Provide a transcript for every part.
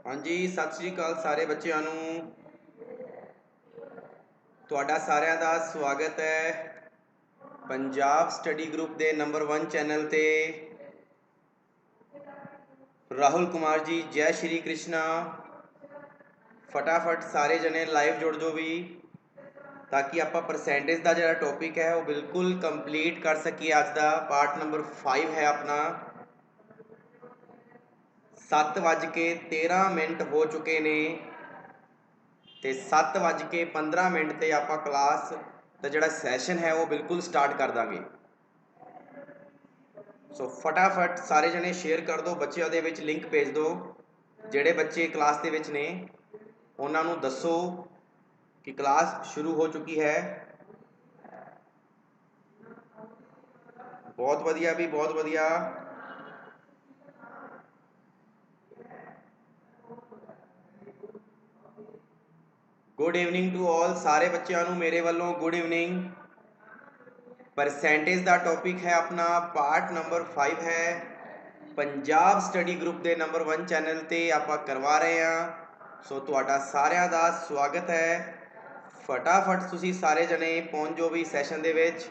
हाँ जी, सत श्री अकाल सारे बच्चों नूं। तुहाडा सारिਆਂ ਦਾ स्वागत है पंजाब स्टडी ग्रुप के नंबर 1 चैनल ते। राहुल कुमार जी, जय श्री कृष्णा। फटाफट सारे जने लाइव जुड़ जाओ भी, ताकि आप परसेंटेज का जो टॉपिक है वो बिल्कुल कंप्लीट कर सकीए। अज का पार्ट नंबर 5 है अपना। 7:13 हो चुके ने ते 7:15 ते आप क्लास का जोड़ा सैशन है वो बिल्कुल स्टार्ट कर देंगे। सो फटाफट सारे जने शेयर कर दो, बच्चों दे विच लिंक भेज दो। जेड़े बच्चे क्लास दे विच ने उन्होंने दसो कि क्लास शुरू हो चुकी है। बहुत वधिया भी, बहुत वधिया। गुड इवनिंग टू ऑल सारे बच्चों नूं मेरे वालों गुड इवनिंग। परसेंटेज का टॉपिक है अपना, पार्ट नंबर 5 है। पंजाब स्टडी ग्रुप के नंबर 1 चैनल ते आप करवा रहे हैं। सो तुहाडा सारिਆਂ ਦਾ स्वागत है। फटाफट तुसी सारे जने पहुंच जाओ भी सैशन दे विच।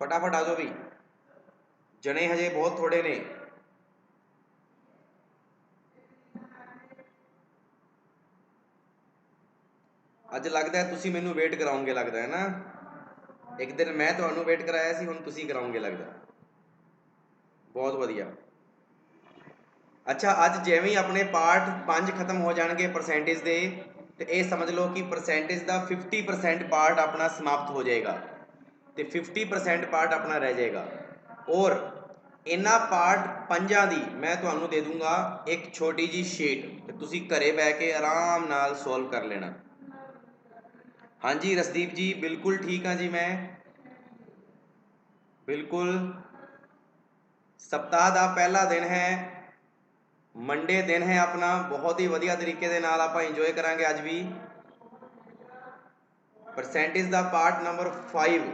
फटाफट आ जाओ भी, जने हजे बहुत थोड़े ने। अज लगता है तुसी मैनू वेट कराओगे, लगता है ना। एक दिन मैं तुहानू वेट कराया सी, हुण तुसी कराओगे लगता। बहुत वधिया। अच्छा, अज जिवें ही अपने पार्ट 5 खत्म हो जाएंगे परसेंटेज के, तो ये समझ लो कि परसेंटेज का 50% पार्ट अपना समाप्त हो जाएगा, तो 50% पार्ट अपना रह जाएगा। और इन्हां पार्ट 5 की मैं तुहानू दे दूंगा एक छोटी जी शीट, तो तुसी घरे बह के आराम नाल सॉल्व कर लेना। हाँ जी रसदीप जी, बिल्कुल ठीक हाँ जी मैं, बिल्कुल। सप्ताह का पहला दिन है, मंडे दिन है अपना। बहुत ही वधिया तरीके दे नाल आपां इंजॉय करांगे अज भी। परसेंटेज का पार्ट नंबर 5।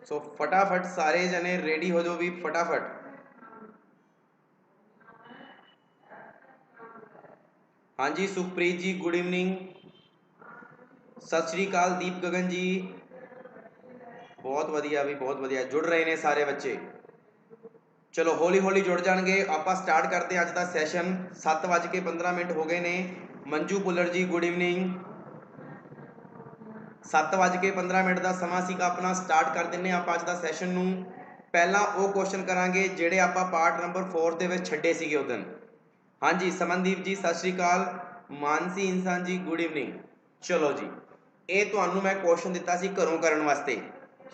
सो फटाफट सारे जने रेडी हो जाओ भी, फटाफट। हाँ जी सुखप्रीत जी, गुड इवनिंग। सत श्री अकाल दीप गगन जी, बहुत वधिया भी, बहुत वधिया जुड़ रहे हैं सारे बच्चे। चलो हौली हौली जुड़ जाएंगे। आप स्टार्ट करते हैं अज का सैशन। 7:15 हो गए ने। मंजू भुल्लर जी, गुड इवनिंग। 7:15 का समा सीगा अपना। स्टार्ट कर दें आप अज का सैशन नूं। पहला वो क्वेश्चन करांगे जेड़े आप पार्ट नंबर 4 दे विच छड्डे सीगे उस दिन। हाँ जी समनदीप जी, सत श्री अकाल। मानसी इंसान जी, गुड इवनिंग। चलो जी, ये तुहानू मैं क्वेश्चन दिता सी घरों करन वास्ते।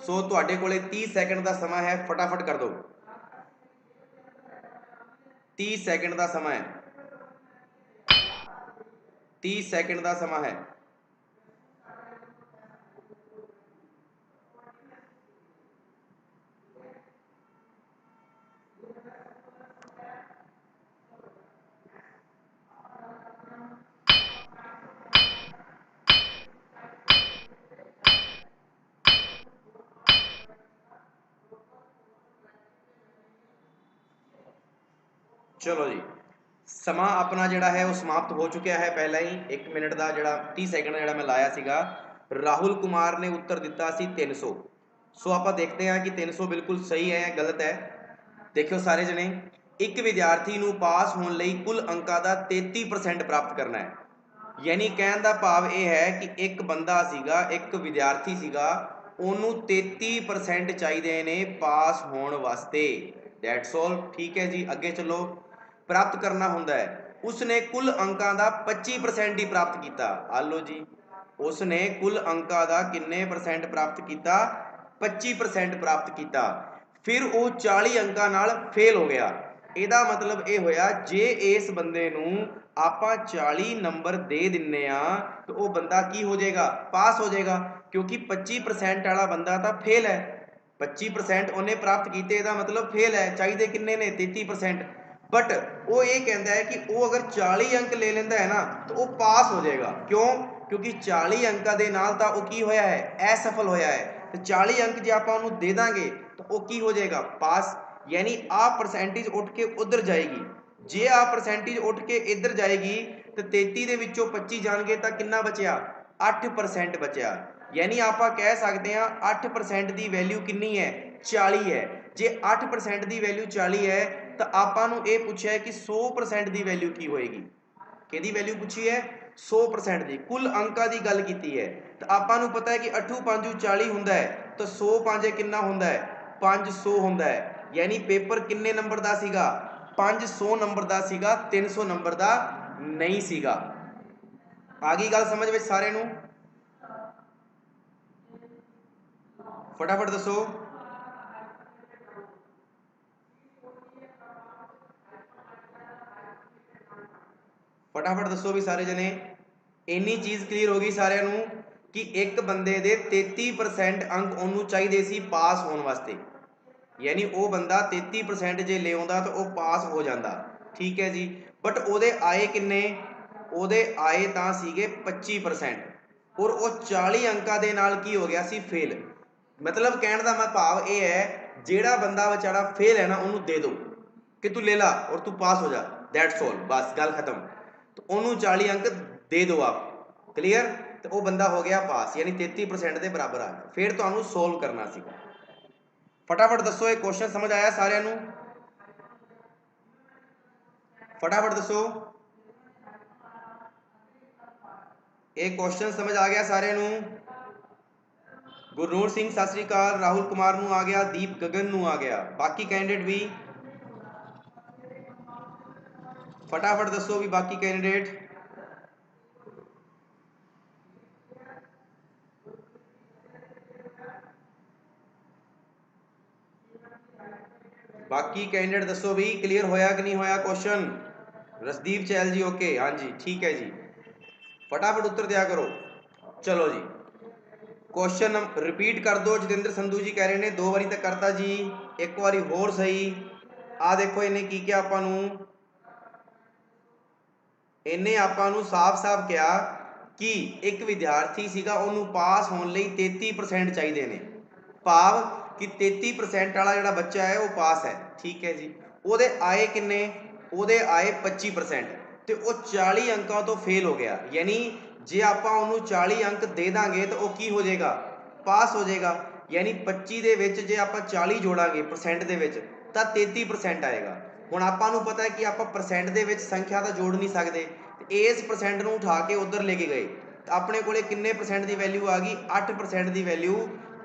सो तुहाडे कोले 30 सैकेंड का समा है, फटाफट कर दो। 30 सैकेंड का समा है, 30 सैकेंड का समा है। चलो जी, समा अपना जोड़ा है वो समाप्त हो चुका है पहला ही। 1 मिनट का जोड़ा 30 सैकेंड जोड़ा मैं लाया सीगा। राहुल कुमार ने उत्तर दिता सी 300। सो आप देखते हैं कि 300 बिल्कुल सही है या गलत है। देखियो सारे जने, एक विद्यार्थी नूं पास होने लई कुल अंकों का 33% प्राप्त करना है। यानी कहने का भाव यह है कि एक बंदा सीगा, एक विद्यार्थी सीगा, उन्होंने 33% चाहिए ने पास होने वास्ते। दैट्स ऑल, ठीक है जी। अगे चलो, प्राप्त करना होंदा है। उसने कुल अंकों का 25% ही प्राप्त किया। आ लो जी, उसने कुल अंकों का किन्ने परसेंट प्राप्त किया? 25% प्राप्त किया, फिर वो 40 अंकां नाल फेल हो गया। ਇਹਦਾ मतलब ये होया जे इस बंदे नूं आपां 40 नंबर दे दिन्ने आ तो वो बंदा की हो जाएगा, पास हो जाएगा, क्योंकि 25% वाला बंदा तो फेल है। 25% उन्हें प्राप्त किए, ਇਹਦਾ मतलब फेल है। चाहिए किन्ने ने 33%। बट वो ये कहता है कि वो अगर 40 अंक ले लेंदा है ना तो वो पास हो जाएगा। क्यों? क्योंकि 40 अंकों के नाल तां वो की होया है, असफल होया है। तो 40 अंक जे आपां उन्होंने दे देंगे तो वो की हो जाएगा, पास। यानी आ परसेंटेज उठ के उधर जाएगी। जे आ परसेंटेज उठ के इधर जाएगी तो 33 ਦੇ ਵਿੱਚੋਂ 25 ਜਾਣਗੇ ਤਾਂ ਕਿੰਨਾ ਬਚਿਆ, 8% बचा। यानी आप कह सकते हैं 8% की वैल्यू कितनी है, 40 है। जे 8% की वैल्यू 40 है तो आपा नूं ये पूछा है कि 100% की वैल्यू की होएगी। किहदी वैल्यू पूछी है, 100% की। कुल अंकां की गल की है तो आपा नूं पता है कि 8 5 40 हुंदा है तो 100 5 कितना हुंदा है, 500 हुंदा है। यानी पेपर किन्ने नंबर का सीगा, 500 नंबर का सीगा, 300 नंबर का नहीं सीगा। आ गई गल समझ में सारे नूं? फटाफट दसो। फटाफट दसो भी सारे जने। इन्नी चीज़ क्लीयर हो गई सारे नूं कि एक बंदे दे 33% अंक उन्होंने चाहिए सी पास होने वास्ते। यानी वो बंदा 33% जे ले आउंदा तो वह पास हो जाता। ठीक है जी। बट ਉਹਦੇ आए किन्ने, ਉਹਦੇ आए ਤਾਂ ਸੀਗੇ 25% और वो 40 अंकों के नाल की हो गया सी फेल। मतलब कहने का मैं भाव ये है, ਜਿਹੜਾ बंदा बेचारा फेल है ना उन्होंने दे दो कि तू ले ला और तू पास हो जा, दैट्स ऑल, बस गल खत्म। तो उन्होंने 40 अंक दे दो आप, क्लीयर। तो वो बंदा हो गया पास, यानी 33% के बराबर आ गया। फिर तो सोल्व करना सीगा। फटाफट दसो, एक क्वेश्चन समझ आया सारे नूं? फटाफट दसो, एक क्वेश्चन समझ आ गया सारे नूं? गुरनूर सिंह सत श्री अकाल, राहुल कुमार नूं आ गया, दीप गगन नूं आ गया, बाकी कैंडिडेट भी फटाफट दसो भी बाकी कैंडिडेट। बाकी कैंडिडेट दसो भी क्लियर होया कि नहीं होया क्वेश्चन। रसदीप चैल जी ओके, हाँ जी ठीक है जी, फटाफट उत्तर दिया करो। चलो जी, क्वेश्चन रिपीट कर दो। जतिंदर संधू जी कह रहे हैं 2 बारी तक करता जी, एक बारी होर सही। आ देखो इन्हें की क्या आपां नूं, इन्हें आपां नूं साफ साफ कहा कि एक विद्यार्थी सीगा उन्होंने पास होने लई 33% चाहिए ने। भाव कि 33% वाला जिहड़ा बच्चा है वो पास है। ठीक है जी। ਉਹਦੇ आए किन्ने, ਉਹਦੇ आए 25% तो वो 40 अंकों तो फेल हो गया। यानी जे आपां ਉਹਨੂੰ 40 अंक दे देंगे तो वो की हो जाएगा, पास हो जाएगा। यानी 25 ਦੇ ਵਿੱਚ ਜੇ ਆਪਾਂ 40 जोड़ांगे परसेंट ਦੇ ਵਿੱਚ ਤਾਂ 33% आएगा। ਹੁਣ ਆਪਾਂ ਨੂੰ पता है कि आप परसेंट ਦੇ ਵਿੱਚ संख्या तो जोड़ नहीं सकते, इस परसेंट ਨੂੰ उठा के उधर लेके गए तो अपने को किन्ने परसेंट की वैल्यू आ गई, 8% की वैल्यू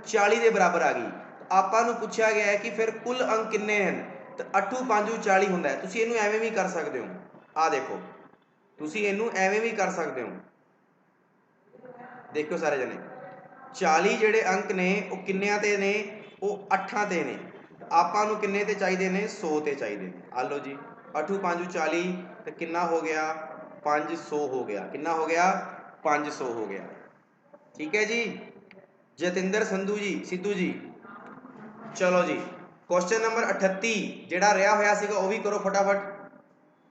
40 के बराबर आ गई। ਆਪਾਂ ਨੂੰ ਪੁੱਛਿਆ ਗਿਆ ਹੈ कि फिर कुल अंक किन्ने हैं तो 8 5 40 ਹੁੰਦਾ ਹੈ। ਤੁਸੀਂ ਇਹਨੂੰ ਐਵੇਂ ਵੀ ਕਰ ਸਕਦੇ ਹੋ, ਆ ਦੇਖੋ ਤੁਸੀਂ ਇਹਨੂੰ ਐਵੇਂ ਵੀ ਕਰ ਸਕਦੇ ਹੋ। ਦੇਖੋ ਸਾਰੇ ਜਣੇ 40 ਜਿਹੜੇ अंक ने वो ਕਿੰਨਿਆਂ ਤੇ ਨੇ, ਉਹ 8 ਤੇ ਨੇ। ਆਪਾਂ ਨੂੰ ਕਿੰਨੇ ਤੇ ਚਾਹੀਦੇ ਨੇ, 100 ਤੇ ਚਾਹੀਦੇ ਨੇ। ਆ ਲਓ ਜੀ 8 5 40 ਤੇ ਕਿੰਨਾ ਹੋ ਗਿਆ, 500 हो गया। कितना हो गया, 500 हो गया। ठीक है जी। जतिंदर संधू जी सिद्धू जी। चलो जी, क्वेश्चन नंबर 38 ਜਿਹੜਾ ਰਿਹਾ ਹੋਇਆ ਸੀਗਾ ਉਹ ਵੀ ਕਰੋ फटाफट।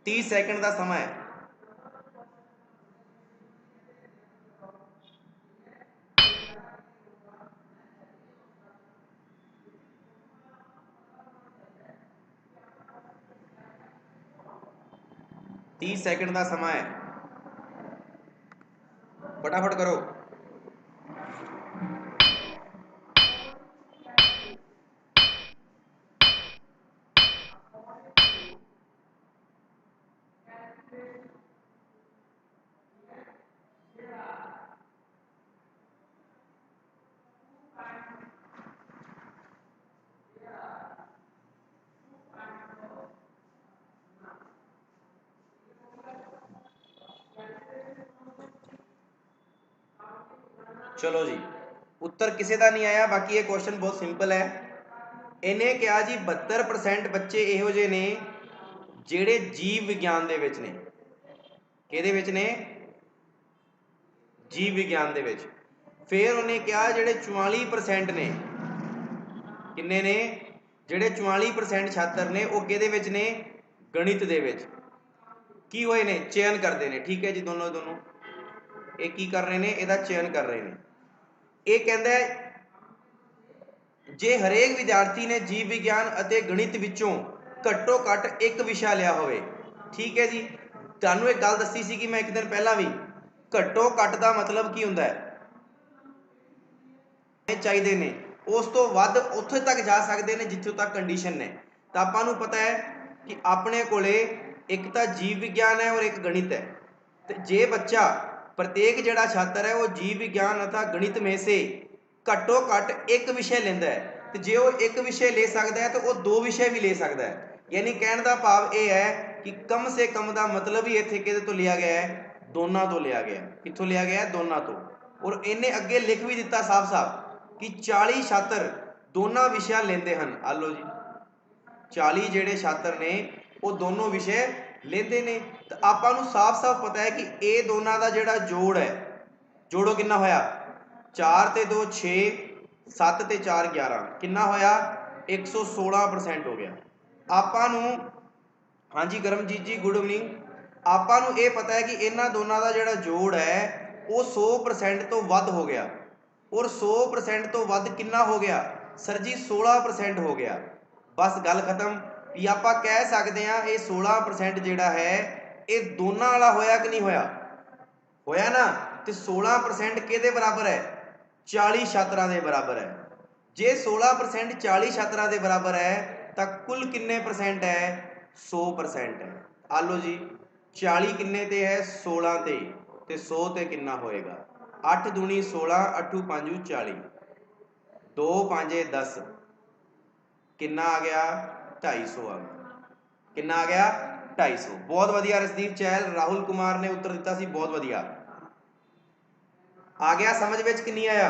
30 सेकंड का समय है। तीस सेकंड का समय है, फटाफट करो। चलो जी, उत्तर किसी का नहीं आया। बाकी ये क्वेश्चन बहुत सिंपल है। इन्हें कहा जी 72% बच्चे इहो ਜਿਹੇ ने ਜਿਹੜੇ जीव विज्ञान ਦੇ ਵਿੱਚ ਨੇ। ਕਿਹਦੇ ਵਿੱਚ ਨੇ? जीव विज्ञान ਦੇ ਵਿੱਚ। फिर उन्हें कहा ਜਿਹੜੇ 44% ने, किन्ने ने? ਜਿਹੜੇ 44% छात्र ने वो किहदे ਵਿੱਚ ने? गणित ਦੇ ਵਿੱਚ। की होए ने? चयन करते हैं। ठीक है जी, दोनों दोनों ये की कर रहे हैं? ਇਹਦਾ चयन कर रहे हैं। ये कहता है जे हरेक विद्यार्थी ने जीव विज्ञान ਅਤੇ गणित ਵਿੱਚੋਂ ਘੱਟੋ ਘੱਟ ਇੱਕ ਵਿਸ਼ਾ ਲਿਆ ਹੋਵੇ। ठीक है जी, ਤੁਹਾਨੂੰ एक गल दसी सी कि मैं एक दिन पहला भी, ਘੱਟੋ ਘੱਟ ਦਾ मतलब की ਹੁੰਦਾ है? ਚਾਹੀਦੇ ਨੇ, ਉਸ ਤੋਂ ਵੱਧ ਉੱਥੇ ਤੱਕ ਜਾ ਸਕਦੇ ਨੇ ਜਿੱਥੋਂ ਤੱਕ ਕੰਡੀਸ਼ਨ ਨੇ। ਤਾਂ ਆਪਾਂ ਨੂੰ ਪਤਾ ਹੈ ਕਿ ਆਪਣੇ ਕੋਲੇ ਇੱਕ ਤਾਂ ਜੀਵ ਵਿਗਿਆਨ ਹੈ ਔਰ ਇੱਕ ਗਣਿਤ ਹੈ। ਤੇ ਜੇ ਬੱਚਾ प्रत्येक ਜਿਹੜਾ ਛਾਤਰ ਹੈ ਉਹ जीव विज्ञान अथवा गणित में से ਘੱਟੋ ਘੱਟ ਇੱਕ ਵਿਸ਼ੇ ਲੈਂਦਾ ਹੈ ਤੇ ਜੇ ਉਹ ਇੱਕ ਵਿਸ਼ੇ ਲੈ ਸਕਦਾ ਹੈ ਤਾਂ ਉਹ ਦੋ ਵਿਸ਼ੇ ਵੀ ਲੈ ਸਕਦਾ ਹੈ। ਯਾਨੀ ਕਹਿਣ ਦਾ ਭਾਵ ਇਹ ਹੈ ਕਿ ਕਮ ਸੇ ਕਮ ਦਾ ਮਤਲਬ ਹੀ ਇੱਥੇ ਕਿਹਦੇ ਤੋਂ ਲਿਆ ਗਿਆ ਹੈ? ਦੋਨਾਂ ਤੋਂ ਲਿਆ ਗਿਆ। ਕਿੱਥੋਂ ਲਿਆ ਗਿਆ? ਦੋਨਾਂ ਤੋਂ। ਔਰ ਇਹਨੇ ਅੱਗੇ ਲਿਖ ਵੀ ਦਿੱਤਾ ਸਾਫ਼-ਸਾਫ਼ कि 40 छात्र दोनों विषय लेंदे हैं। आ लो जी, 40 ਜਿਹੜੇ छात्र ने वो दोनों विषय लेंदे ने। तो ਆਪਾਂ ਨੂੰ ਸਾਫ਼-ਸਾਫ਼ पता है कि ਇਹ ਦੋਨਾਂ ਦਾ ਜਿਹੜਾ ਜੋੜ ਹੈ, ਜੋੜੋ ਕਿੰਨਾ ਹੋਇਆ? 4 ਤੇ 2 6, 7 ਤੇ 4 11, ਕਿੰਨਾ ਹੋਇਆ? 116% ਹੋ ਗਿਆ। ਆਪਾਂ ਨੂੰ, ਹਾਂਜੀ ਕਰਮਜੀਤ ਜੀ ਗੁੱਡ ਇਵਨਿੰਗ। ਆਪਾਂ ਨੂੰ ਇਹ ਪਤਾ ਹੈ ਕਿ ਇਹਨਾਂ ਦੋਨਾਂ ਦਾ ਜਿਹੜਾ ਜੋੜ ਹੈ ਉਹ 100% ਤੋਂ ਵੱਧ ਹੋ ਗਿਆ। और 100% तो वध कितना हो गया सर जी? 16% हो गया। बस गल खत्म। भी आप कह सकते हैं ये 16% जोड़ा है ये दोनों वाला होया कि नहीं होया? होया ना। तो 16% किहदे बराबर है? 40 छात्रां दे बराबर है। जे 16% 40 छात्रां दे बराबर है तो कुल किन्ने परसेंट है? 100% है। आ लो जी, 40 किन्ने ते है? 16 ते 100 ते किन्ना होएगा? 8 दूनी 16, 8 5 40, 2 5 10, किन्ना आ गया? 250 आ गया। किन्ना आ गया? 250। बहुत वधिया रसदीप चहल, राहुल कुमार ने उत्तर दिता सी, बहुत वधिया आ गया। समझ विच किन्नी आया?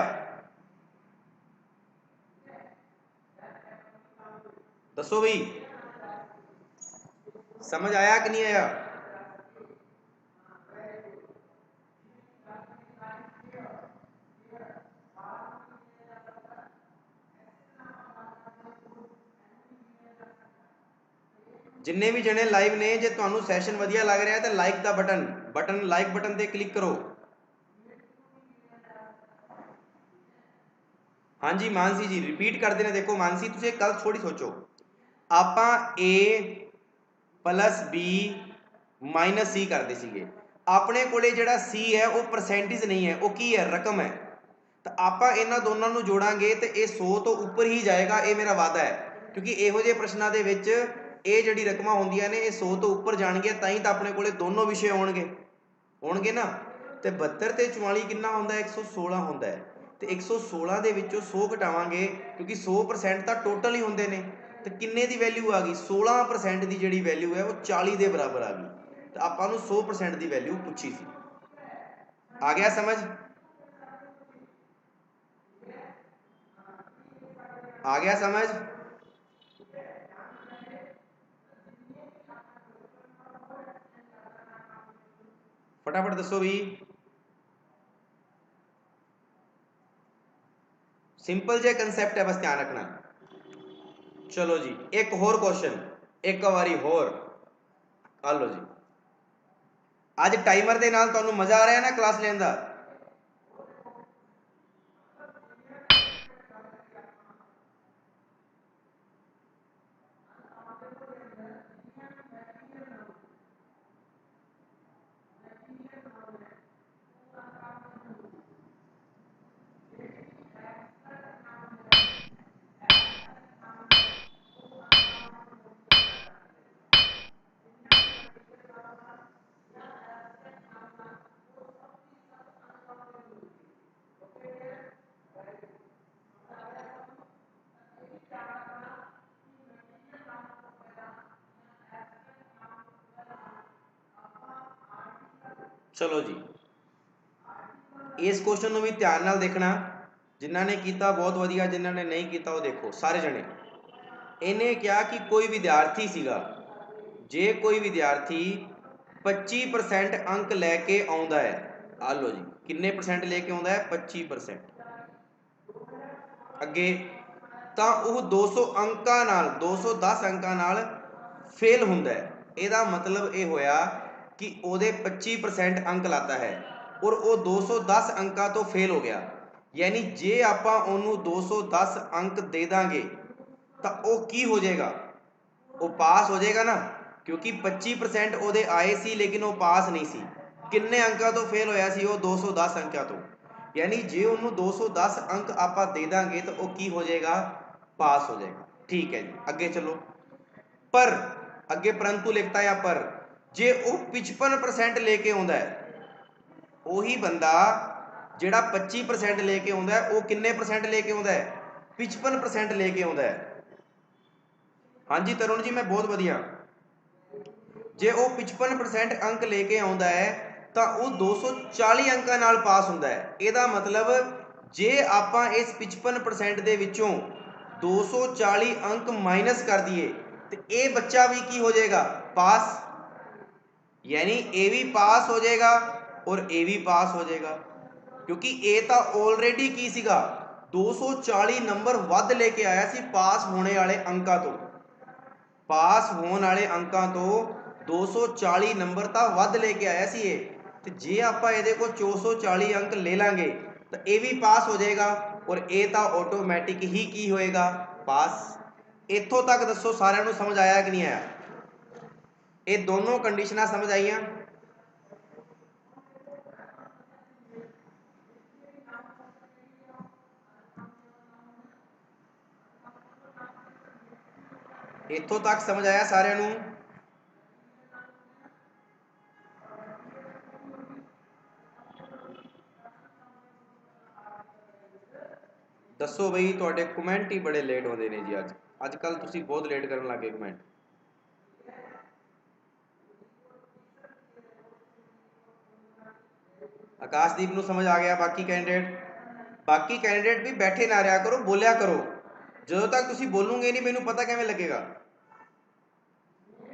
दसो भी, समझ आया कि नहीं आया? जिन्ने भी जने लाइव ने, जे तुहानू सैशन वधिया लग रहा है तो लाइक दा बटन लाइक बटन ते क्लिक करो। हाँ जी मानसी जी रिपीट करते हैं। देखो मानसी, तुसीं एक गल थोड़ी सोचो, आपां A plus B minus C करते सीगे। अपने कोले जिहड़ा C है वो परसेंटेज नहीं है, वो की है? रकम है। तो आपां इन्हां दोनों नूं जोड़ांगे तो ये 100 तो उपर ही जाएगा, ये मेरा वादा है। क्योंकि इहो ਜਿਹੇ प्रश्नों ਦੇ ਵਿੱਚ ਇਹ ਜਿਹੜੀ ਰਕਮਾਂ ਹੁੰਦੀਆਂ ਨੇ ਇਹ 100 ਤੋਂ ਉੱਪਰ ਜਾਣਗੀਆਂ ਤਾਂ ਹੀ ਤਾਂ ਆਪਣੇ ਕੋਲੇ ਦੋਨੋਂ ਵਿਸ਼ੇ ਹੋਣਗੇ ਨਾ। ਤੇ 72 ਤੇ 44 ਕਿੰਨਾ ਹੁੰਦਾ? 116 ਹੁੰਦਾ ਹੈ। ਤੇ 116 ਦੇ ਵਿੱਚੋਂ 100 ਘਟਾਵਾਂਗੇ ਕਿਉਂਕਿ 100% ਤਾਂ ਟੋਟਲ ਹੀ ਹੁੰਦੇ ਨੇ। ਤੇ ਕਿੰਨੇ ਦੀ ਵੈਲਿਊ ਆ ਗਈ? 16% ਦੀ ਜਿਹੜੀ ਵੈਲਿਊ ਹੈ ਉਹ 40 ਦੇ ਬਰਾਬਰ ਆ ਗਈ। ਤਾਂ ਆਪਾਂ ਨੂੰ 100% ਦੀ ਵੈਲਿਊ ਪੁੱਛੀ ਸੀ। ਆ ਗਿਆ ਸਮਝ? आ गया समझ? फटाफट दसो भी। सिंपल जे कंसैप्ट है, बस ध्यान रखना। चलो जी एक होर क्वेश्चन, एक बारी होर आ लो जी। आज टाइमर दे नाल तुहानू मजा आ रहा है ना क्लास लेने का? चलो जी इस क्वेश्चन को भी ध्यान नाल देखना। जिन्हों ने किया बहुत वधिया, जिन्हों ने नहीं किया वो देखो सारे जने। इन्हें क्या कि कोई विद्यार्थी सीगा, जे कोई विद्यार्थी 25% अंक लैके आउंदा है, आ लो जी किन्ने परसेंट लेके आउंदा है 25%, अगे तो वह 200 अंकां नाल 210 अंकां नाल फेल हुंदा है। ਇਹਦਾ मतलब ये होया कि ਉਹਦੇ 25% अंक लाता है और वो 210 अंकां तो फेल हो गया, यानी जे ਆਪਾਂ ਉਹਨੂੰ 210 अंक दे ਦਾਂਗੇ ਤਾਂ ਉਹ ਕੀ ਹੋ ਜਾਏਗਾ, वो पास हो जाएगा ना, क्योंकि 25% ਉਹਦੇ आए सी लेकिन वो पास नहीं सी। किन्ने अंकां तो फेल होया सी, वो 210 अंकां तो, यानी जे ਉਹਨੂੰ 210 अंक ਆਪਾਂ दे ਦਾਂਗੇ तो वो की हो जाएगा, पास हो जाएगा। ठीक है जी, अगे चलो। पर अगे परंतु लिखता है पर जे वो 55% लेके आउंदा है, ਉਹੀ बंदा ਜਿਹੜਾ 25% लेके आउंदा है, वो किन्ने परसेंट लेके आउंदा है, 55% लेके आउंदा है। हाँ जी तरुण जी मैं बहुत वधिया। जे वो 55% अंक लेके आउंदा है तो वह 240 अंकां नाल पास हुंदा है। ਇਹਦਾ मतलब जे आपां इस 55% ਦੇ ਵਿੱਚੋਂ 240 अंक माइनस कर दिए तो ये बच्चा भी की हो जाएगा, पास, यानी ये भी पास हो जाएगा और ये भी पास हो जाएगा, क्योंकि ये तो ऑलरेडी की सीगा 240 नंबर वध लेके आया सी पास होने वाले अंकां तो, पास होने वाले अंकां तो 240 नंबर तो वध लेके आया सी ये, तो जे आपां इहदे कोल 240 अंक ले लांगे तो ये भी पास हो जाएगा और ये तो ऑटोमैटिक ही की होएगा, पास। इत्थों तक दसो सारिਆਂ ਨੂੰ समझ आया कि नहीं आया, ये दोनों कंडीशनां समझ आईयां। इत्थों तक समझ आया सारिਆਂ ਨੂੰ। दसो बई तुहाडे कमेंट ही बड़े लेट होंदे ने जी, अजकल तुसीं बहुत लेट करन लग गए कमेंट। आकाशदीप नूं समझ आ गया, बाकी कैंडिडेट भी बैठे ना रहा करो, बोलिया करो, जो तक तुसीं बोलोगे नहीं मैनूं पता किवें लगेगा।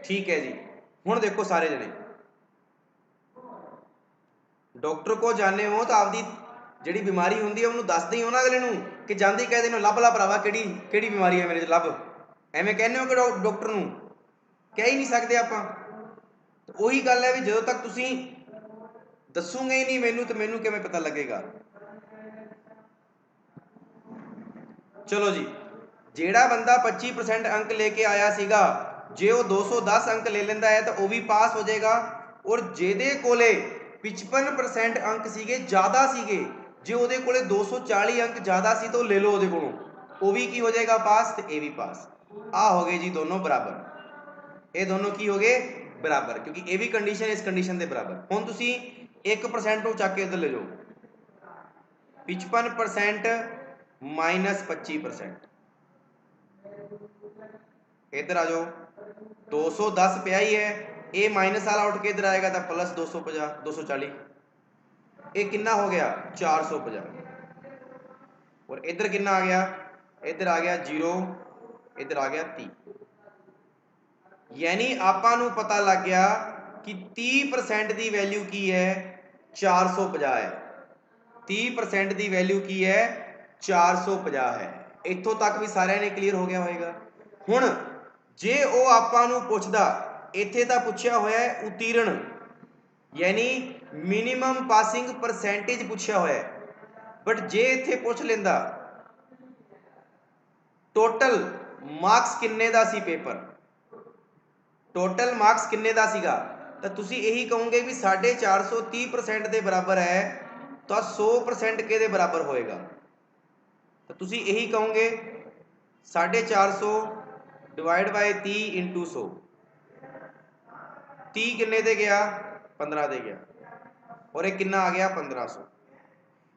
ठीक है जी, हुण देखो सारे जने डॉक्टर को जाने हो तो आपदी जिहड़ी बीमारी हुंदी है उन्होंने दसदे ही हो ना अगले नूं, कि जांदे ही कहदे ने लभ ला भरावा किहड़ी बीमारी है मेरे च लभ, एवें कहने हो कि डॉक्टर नूं कह ही नहीं सकते आपां। तो वही गल है भी जो तक तुसीं दसोगे ही नहीं मैनूं तो मैनूं किवें पता लगेगा। चलो जी, जेड़ा बंदा 25% अंक लेके आया सीगा, जे वो 210 अंक ले लेंदा है तो वो भी पास हो जाएगा, और जेदे कोले 55% अंक सीगे ज़्यादा सीगे, जे ਉਹਦੇ ਕੋਲੇ 240 अंक ज़्यादा सी तो ले लो ਉਹਦੇ ਕੋਲੋਂ, वो भी की हो जाएगा पास तो ये भी पास। आ हो गए जी दोनों बराबर, ये दोनों की हो गए बराबर, क्योंकि ये भी कंडीशन इस कंडीशन के बराबर। हुण तुसीं 1% को चक के इधर ले जाओ, 55% माइनस 25%, इधर आ जाओ, 210 पिया ही है, ये माइनस वाला उठ के इधर आएगा तो प्लस 250 240, ये कितना हो गया 450, और इधर कितना आ गया, इधर आ गया 0, इधर आ गया 30, यानी आपां नूं पता लग गया कि 30% की वैल्यू की है 450 है, 30% की वैल्यू की है 450 है। इत्थों तक भी सारिਆਂ ने क्लीयर हो गया होएगा। हुण जे वो आपां नूं पुछदा, इत्थे तां पुछया होया है उत्तीर्ण, यानी मिनिमम पासिंग परसेंटेज पुछया होया है, बट जे इत्थे पुछ लेंदा टोटल मार्क्स किन्ने दा सी पेपर, टोटल मार्क्स किन्ने दा सीगा, तो तुसीं यही कहोगे भी 430% के बराबर है, तो 100% के बराबर होएगा, तो तुसीं यही कहोगे 450 डिवाइड बाय 30 इंटू 100, 30 किन्ने दे गया 15 दे गया, और एक किन्ना आ गया 1500,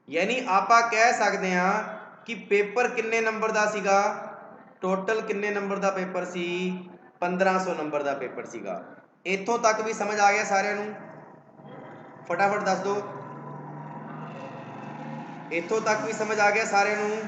यानी आपां कह सकते हैं कि पेपर किन्ने नंबर का सीगा, टोटल किन्ने नंबर का पेपर सी 1500 नंबर का पेपर सीगा। इत्थों तक भी समझ आ गया सारिਆਂ ਨੂੰ, फटाफट दस दो। इत्थों तक भी समझ आ गया सारे नूं?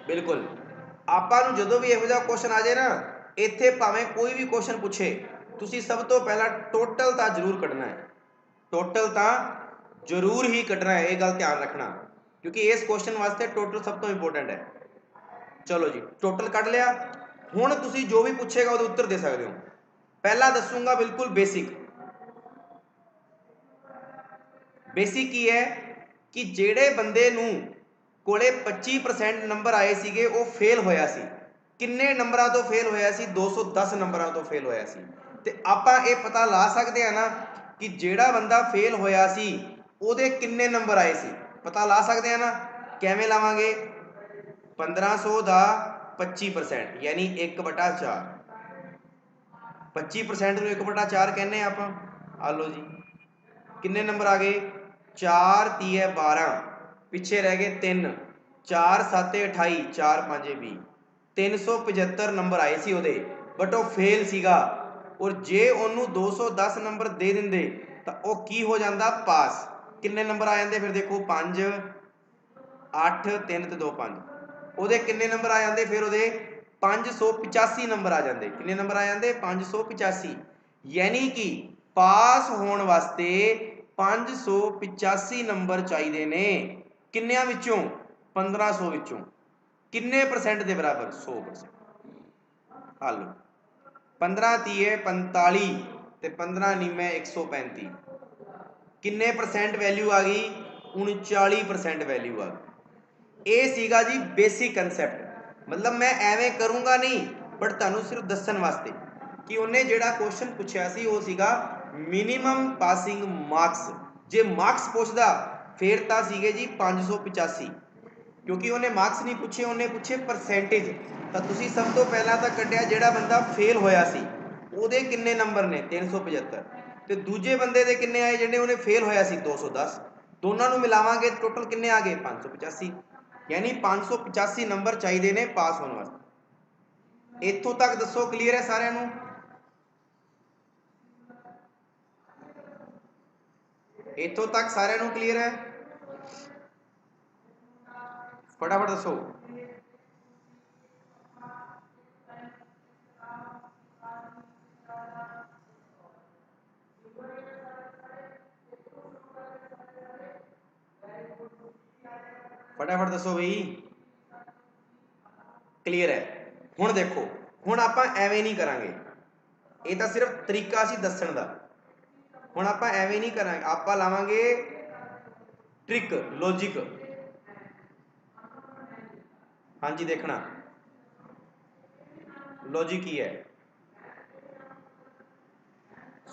बिल्कुल ਆਪਾਂ ਨੂੰ ਜਦੋਂ ਵੀ ਇਹੋ ਜਿਹਾ ਕੁਐਸਚਨ ਆ ਜਾਏ ਨਾ, ਇੱਥੇ ਭਾਵੇਂ ਕੋਈ ਵੀ ਕੁਐਸਚਨ ਪੁੱਛੇ, ਤੁਸੀਂ ਸਭ ਤੋਂ ਪਹਿਲਾਂ ਟੋਟਲ ਤਾਂ ਜ਼ਰੂਰ ਕੱਢਣਾ ਹੈ। ਟੋਟਲ ਤਾਂ ਜ਼ਰੂਰ ਹੀ ਕੱਢਣਾ ਹੈ, ਇਹ ਗੱਲ ਧਿਆਨ ਰੱਖਣਾ, ਕਿਉਂਕਿ ਇਸ ਕੁਐਸਚਨ ਵਾਸਤੇ ਟੋਟਲ ਸਭ ਤੋਂ ਇੰਪੋਰਟੈਂਟ ਹੈ। ਚਲੋ ਜੀ, ਟੋਟਲ ਕੱਢ ਲਿਆ। ਹੁਣ ਤੁਸੀਂ ਜੋ ਵੀ ਪੁੱਛੇਗਾ ਉਹਦੇ ਉੱਤਰ ਦੇ ਸਕਦੇ ਹੋ। ਪਹਿਲਾਂ ਦੱਸੂਗਾ ਬਿਲਕੁਲ ਬੇਸਿਕ। ਬੇਸਿਕ ਕੀ ਹੈ ਕਿ ਜਿਹੜੇ ਬੰਦੇ ਨੂੰ ਕੋਲੇ 25% ਨੰਬਰ ਆਏ ਸੀਗੇ ਉਹ ਫੇਲ ਹੋਇਆ ਸੀ। ਕਿੰਨੇ ਨੰਬਰਾਂ ਤੋਂ ਫੇਲ ਹੋਇਆ ਸੀ? 210 ਨੰਬਰਾਂ ਤੋਂ ਫੇਲ ਹੋਇਆ ਸੀ। ਤੇ ਆਪਾਂ ਇਹ ਪਤਾ ਲਾ ਸਕਦੇ ਆ ਨਾ ਕਿ ਜਿਹੜਾ ਬੰਦਾ ਫੇਲ ਹੋਇਆ ਸੀ ਉਹਦੇ ਕਿੰਨੇ ਨੰਬਰ ਆਏ ਸੀ? ਪਤਾ ਲਾ ਸਕਦੇ ਆ ਨਾ। ਕਿਵੇਂ ਲਾਵਾਂਗੇ? 1500 ਦਾ 25% ਯਾਨੀ 1/4। 25% ਨੂੰ 1/4 ਕਹਿੰਦੇ ਆਪਾਂ। ਆ ਲਓ ਜੀ, ਕਿੰਨੇ ਨੰਬਰ ਆ ਗਏ? 4 ਤੀਏ 12, ਪਿੱਛੇ ਰਹਿ ਗਏ 3, 4 7 28, 4 5 20। 375 ਨੰਬਰ ਆਏ ਸੀ ਉਹਦੇ, ਬਟ ਉਹ ਫੇਲ ਸੀਗਾ। ਔਰ ਜੇ ਉਹਨੂੰ 210 ਨੰਬਰ ਦੇ ਦਿੰਦੇ ਤਾਂ ਉਹ ਕੀ ਹੋ ਜਾਂਦਾ? ਪਾਸ। ਕਿੰਨੇ ਨੰਬਰ ਆ ਜਾਂਦੇ ਫਿਰ? ਦੇਖੋ 5 8 3 ਤੇ 2 5। ਉਹਦੇ ਕਿੰਨੇ ਨੰਬਰ ਆ ਜਾਂਦੇ ਫਿਰ? ਉਹਦੇ 585 ਨੰਬਰ ਆ ਜਾਂਦੇ। ਕਿੰਨੇ ਨੰਬਰ ਆ ਜਾਂਦੇ? 585। ਯਾਨੀ ਕਿ ਪਾਸ ਹੋਣ ਵਾਸਤੇ 585 ਨੰਬਰ ਚਾਹੀਦੇ ਨੇ। ਕਿੰਨਿਆਂ ਵਿੱਚੋਂ? 1500 ਵਿੱਚੋਂ। ਕਿੰਨੇ ਪਰਸੈਂਟ ਦੇ ਬਰਾਬਰ? 100%। ਹੱਲ 15 ਤੀਏ 45 ਤੇ 15 ਨੀਮੇ 135। ਕਿੰਨੇ ਪਰਸੈਂਟ ਵੈਲਿਊ ਆ ਗਈ? 39% ਵੈਲਿਊ ਆ ਗਈ। ਇਹ ਸੀਗਾ ਜੀ ਬੇਸਿਕ ਕਨਸੈਪਟ। ਮਤਲਬ ਮੈਂ ਐਵੇਂ ਕਰੂੰਗਾ ਨਹੀਂ, ਬਟ ਤੁਹਾਨੂੰ ਸਿਰਫ ਦੱਸਣ ਵਾਸਤੇ ਕਿ ਉਹਨੇ ਜਿਹੜਾ ਕੁਐਸਚਨ ਪੁੱਛਿਆ ਸੀ ਉਹ ਸੀਗਾ ਮਿਨੀਮਮ ਪਾਸਿੰਗ ਮਾਰਕਸ। ਜੇ ਮਾਰਕਸ ਪੁੱਛਦਾ ਫਿਰ ਤਾਂ ਸੀਗੇ ਜੀ 585, ਕਿਉਂਕਿ ਉਹਨੇ ਮਾਰਕਸ ਨਹੀਂ ਪੁੱਛੇ, ਉਹਨੇ ਪੁੱਛੇ ਪਰਸੈਂਟੇਜ। ਤਾਂ ਤੁਸੀਂ ਸਭ ਤੋਂ ਪਹਿਲਾਂ ਤਾਂ ਕੱਢਿਆ ਜਿਹੜਾ ਬੰਦਾ ਫੇਲ ਹੋਇਆ ਸੀ ਉਹਦੇ ਕਿੰਨੇ ਨੰਬਰ ਨੇ? 375। ਤੇ ਦੂਜੇ ਬੰਦੇ ਦੇ ਕਿੰਨੇ ਆਏ ਜਿਹੜੇ ਉਹਨੇ ਫੇਲ ਹੋਇਆ ਸੀ? 210। ਦੋਨਾਂ ਨੂੰ ਮਿਲਾਵਾਂਗੇ ਟੋਟਲ ਕਿੰਨੇ ਆ ਗਏ? 585। ਯਾਨੀ 585 ਨੰਬਰ ਚਾਹੀਦੇ ਨੇ ਪਾਸ ਹੋਣ ਵਾਸਤੇ। ਇੱਥੋਂ ਤੱਕ ਦੱਸੋ ਕਲੀਅਰ ਹੈ ਸਾਰਿਆਂ ਨੂੰ? ਇੱਥੋਂ ਤੱਕ ਸਾਰਿਆਂ ਨੂੰ ਕਲੀਅਰ ਹੈ? ਫਟਾਫਟ ਦੱਸੋ। फटाफट दसो बई। क्लीयर है? हुण देखो, हुण आपां एवें नहीं करांगे, ये तो सिर्फ तरीका सी दस्सण दा। हुण आपां एवें नहीं करांगे, आपां लावांगे ट्रिक, लॉजिक। हाँ जी, देखना लॉजिक की है,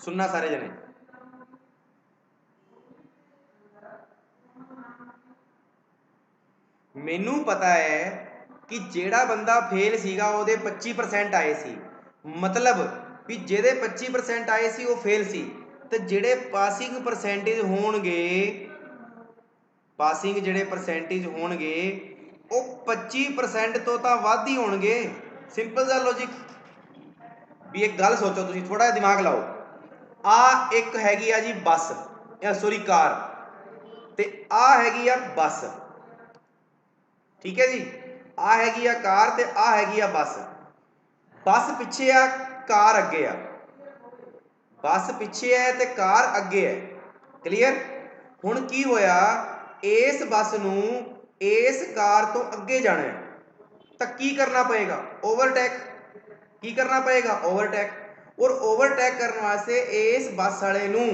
सुनना सारे जने। मैनू पता है कि जेड़ा बंदा फेल सीगा ਉਹਦੇ 25% आए सी, मतलब भी ਜਿਹਦੇ 25% आए सी वो फेल सी, ਤੇ ਜਿਹੜੇ ਪਾਸਿੰਗ ਪਰਸੈਂਟੇਜ ਹੋਣਗੇ, ਪਾਸਿੰਗ ਜਿਹੜੇ ਪਰਸੈਂਟੇਜ ਹੋਣਗੇ ਉਹ 25% ਤੋਂ ਤਾਂ ਵੱਧ ਹੀ ਹੋਣਗੇ। ਸਿੰਪਲ ਜਿਹਾ ਲੌਜੀਕ। ਵੀ ਇੱਕ ਗੱਲ ਸੋਚੋ ਤੁਸੀਂ, ਥੋੜਾ ਜਿਹਾ ਦਿਮਾਗ ਲਾਓ। ਆ ਇੱਕ ਹੈਗੀ ਆ ਜੀ ਬੱਸ, ਸੌਰੀ ਕਾਰ, ਤੇ ਆ ਹੈਗੀ ਆ ਬੱਸ। ठीक है जी, आ हैगी आ कार ते आ हैगी आ बस। बस पिछे आ, कार अगे आ। बस पिछे है ते कार अगे है। क्लीयर? हुण की होया, इस बस नूं इस कार तो अगे जाना है तो की करना पएगा? ओवरटेक। की करना पएगा? ओवरटेक। और ओवरटेक करने वास्ते इस बस वाले नूं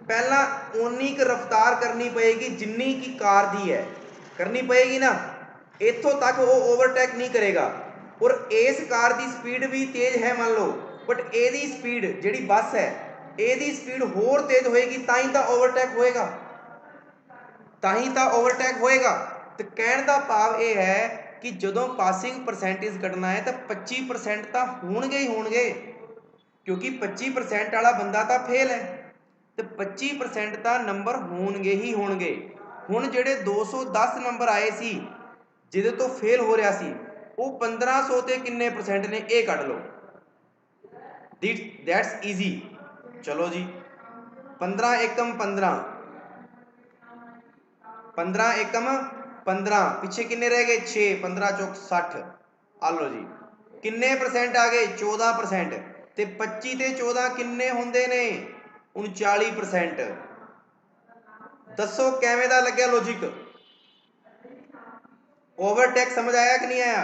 पहला उन्नी क रफ्तार करनी पएगी जिन्नी की कार दी है, करनी पएगी ना। इत्थों तक वो ओवरटेक नहीं करेगा। और इस कार की स्पीड भी तेज है मान लो, बट एदी स्पीड जिहड़ी बस है एदी स्पीड होर तेज होएगी, तां ही तां ओवरटेक होएगा, तां ही तां ओवरटेक होएगा। तो कहण दा भाव यह है कि जदों पासिंग परसेंटेज कढना है तो 25% तो होणगे ही होणगे, क्योंकि 25% वाला बंदा तो फेल है। ਤੇ 25% ਤਾਂ ਨੰਬਰ ਹੋਣਗੇ ਹੀ ਹੋਣਗੇ। ਹੁਣ ਜਿਹੜੇ 210 ਨੰਬਰ ਆਏ ਸੀ ਜਿਹਦੇ ਤੋਂ ਫੇਲ ਹੋ ਰਿਹਾ ਸੀ ਉਹ 1500 ਤੇ ਕਿੰਨੇ ਪਰਸੈਂਟ ਨੇ ਇਹ ਕੱਢ ਲਓ। That's easy. ਚਲੋ ਜੀ 15 ਏਕਮ 15, 15 ਏਕਮ 15, ਪਿੱਛੇ ਕਿੰਨੇ ਰਹਿ ਗਏ 6, 15 ਚੌਕ 60। ਆ ਲਓ ਜੀ ਕਿੰਨੇ ਪਰਸੈਂਟ ਆ ਗਏ 14%। ਤੇ 25 ਤੇ 14 ਕਿੰਨੇ ਹੁੰਦੇ ਨੇ 39%। ਦੱਸੋ ਕਿਵੇਂ ਦਾ ਲੱਗਿਆ ਲੌਜੀਕ? ਓਵਰਟੇਕ ਸਮਝ ਆਇਆ कि नहीं आया?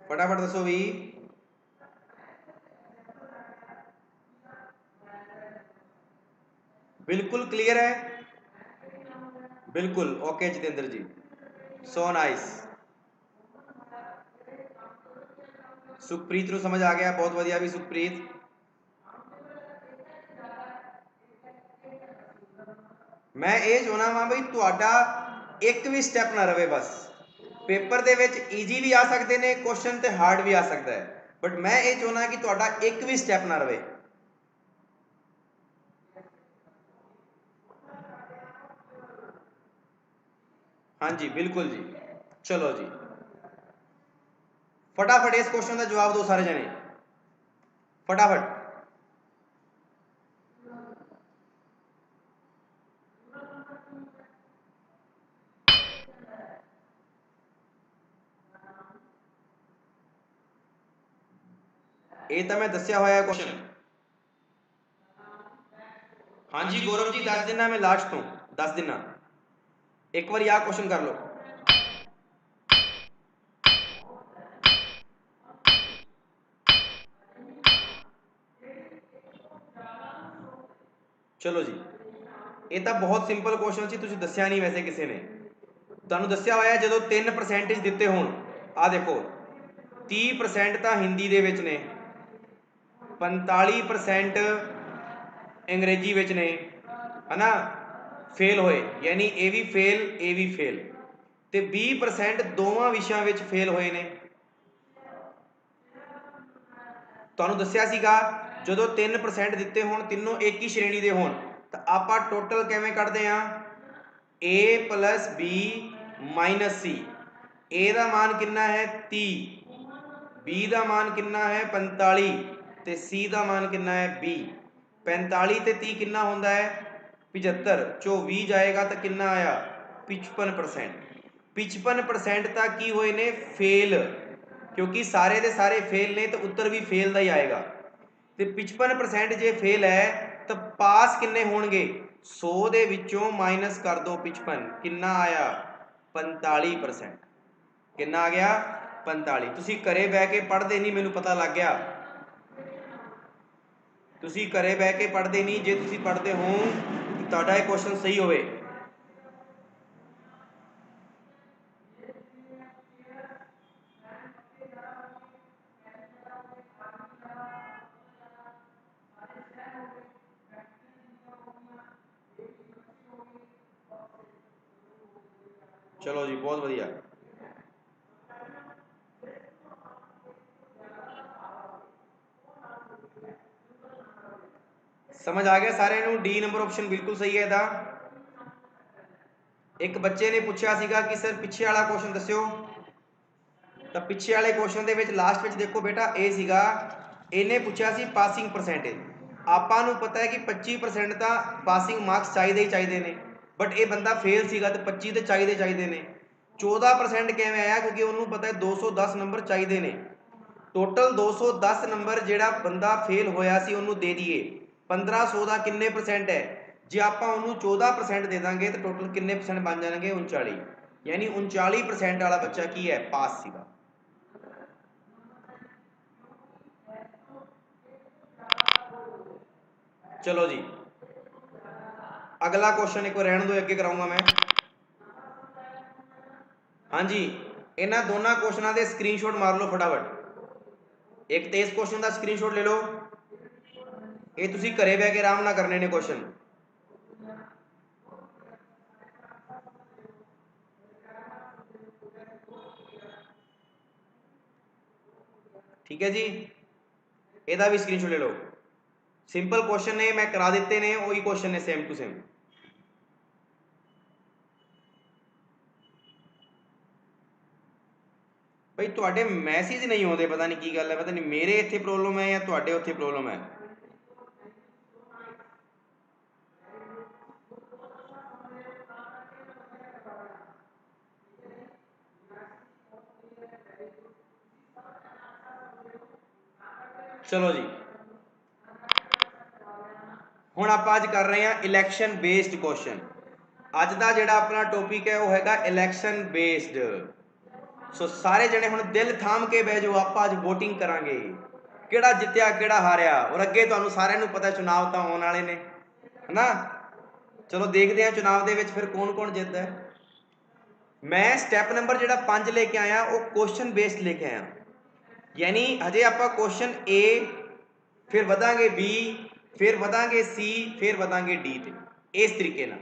फटाफट दसो भी। बिल्कुल क्लियर है? बिल्कुल ओके जितेंद्र जी, सो नाइस। सुखप्रीत ਨੂੰ समझ आ गया, बहुत ਵਧੀਆ भी सुखप्रीत। मैं ये चाहना वा बई तुहाडा एक भी स्टैप ना रहे। बस पेपर दे विच ईजी भी आ सकते हैं क्वेश्चन ते हार्ड भी आ सकता है, बट मैं ये चाहना कि तुहाडा एक भी स्टैप ना रहे। हाँ जी बिल्कुल जी। चलो जी फटाफट इस क्वेश्चन का जवाब दो सारे जने, फटाफट। ये तो मैं दसिया होया क्वेश्चन। हाँ जी गौरव जी दस दिना मैं लास्ट तो 10 दिना एक बार आ क्वेश्चन कर लो। चलो जी ये तो बहुत सिंपल क्वेश्चन सी, तुसीं दस्सिया नहीं वैसे किसी ने तुहानूं दस्सिया होया जो 3% दिते होण। आ देखो 30% तो हिंदी दे विच ने, 45% अंग्रेजी विच ने, है ना, फेल होए यानी ए भी फेल ए भी फेल, ते 20% दोवां विषयां विच फेल होए ने। तुहानूं दस्सिया सीगा जदों 3% दिते होण तीनों एक ही श्रेणी दे होण तो आपां टोटल किवें कढदे आ A + B - C। ए दा मान कितना है 30, B दा मान कितना है 45 ते C दा मान कितना है 20। 45 ते 30 कितना होंदा है 75, चो 20 जाएगा तो कितना आया 55%। 55% तक की होए ने फेल, क्योंकि सारे दे सारे फेल ने तो उत्तर भी फेल का ही आएगा। तो 55% जे फेल है तो पास किन्ने होणगे 100 दे विचों माइनस कर दो 55, कितना आया 45%। कितना आ गया 45। तुसीं घरे बह के पढ़ते नहीं, मैनूं पता लग गया तुसीं घरे बह के पढ़ते नहीं। जे तुसीं पढ़ते हो कि तुहाडा ये क्वेश्चन सही होवे। चलो जी बहुत बढ़िया। समझ आ गया सारे नूं? डी नंबर ऑप्शन बिल्कुल सही है। एक बच्चे ने पूछा सीगा कि सर पिछे वाला क्वेश्चन दस्यो, तो पिछे वाले क्वेश्चन के लास्ट में देखो बेटा ये सीगा इन्हें पूछा सी पासिंग परसेंटेज। आपां नूं पता है कि 25% तो पासिंग मार्क्स चाहिए ही चाहिए ने, बट ये बंदा फेल सीगा तो 25 तो चाहिए ने। 14% किवें आया क्योंकि उन्होंने पता है 210 नंबर चाहिए ने। टोटल 210 नंबर जिहड़ा बंदा फेल होया सी उन्होंने दे दिए 1500 का किन्ने परसेंट है। जे आपां उन्होंने 14% दे देंगे तो टोटल किन्ने परसेंट बन जाएंगे 39, यानी 39% वाला बच्चा की है पास सीगा। चलो जी अगला क्वेश्चन एक बार रहने दो, अगे कराऊंगा मैं। हाँ जी इन्हां दोनों क्वेश्चनों के स्क्रीनशॉट मार लो फटाफट। एक तो इस क्वेश्चन का स्क्रीनशॉट ले लो, ये तुसीं घरे बह के आराम नाल करने ने क्वेश्चन। ठीक है जी, ਇਹਦਾ भी स्क्रीनशॉट ले लो। सिंपल क्वेश्चन ने मैं करा दिते ने, वही क्वेश्चन ने सेम टू सेम। भाई तुहाडे मैसेज नहीं आउंदे, पता नहीं की गल है, पता नहीं मेरे इत्थे प्रॉब्लम है या तुहाडे उत्थे प्रॉब्लम है। चलो जी, हुण आपां अज कर रहे हैं इलैक्शन बेस्ड क्वेश्चन। अज का जिहड़ा अपना टॉपिक है वो हैगा इलैक्शन बेस्ड। सो सारे जने हुण दिल थाम के बह जाओ, आपां अज वोटिंग करांगे, किहड़ा जित्तिया किहड़ा हारिया, और अगे तुहानूं सारिआं नूं पता चुनाव तां आउण वाले ने, है ना। चलो देखते हैं चुनाव दे विच फिर कौन कौन जितदा है। मैं स्टैप नंबर जिहड़ा 5 लेके आया वो क्वेश्चन बेस्ड लेके आया, यानी हजे आपां क्वेश्चन ए, फिर वधांगे बी, फिर वधांगे सी, फिर वधांगे डी ते। इस तरीके नाल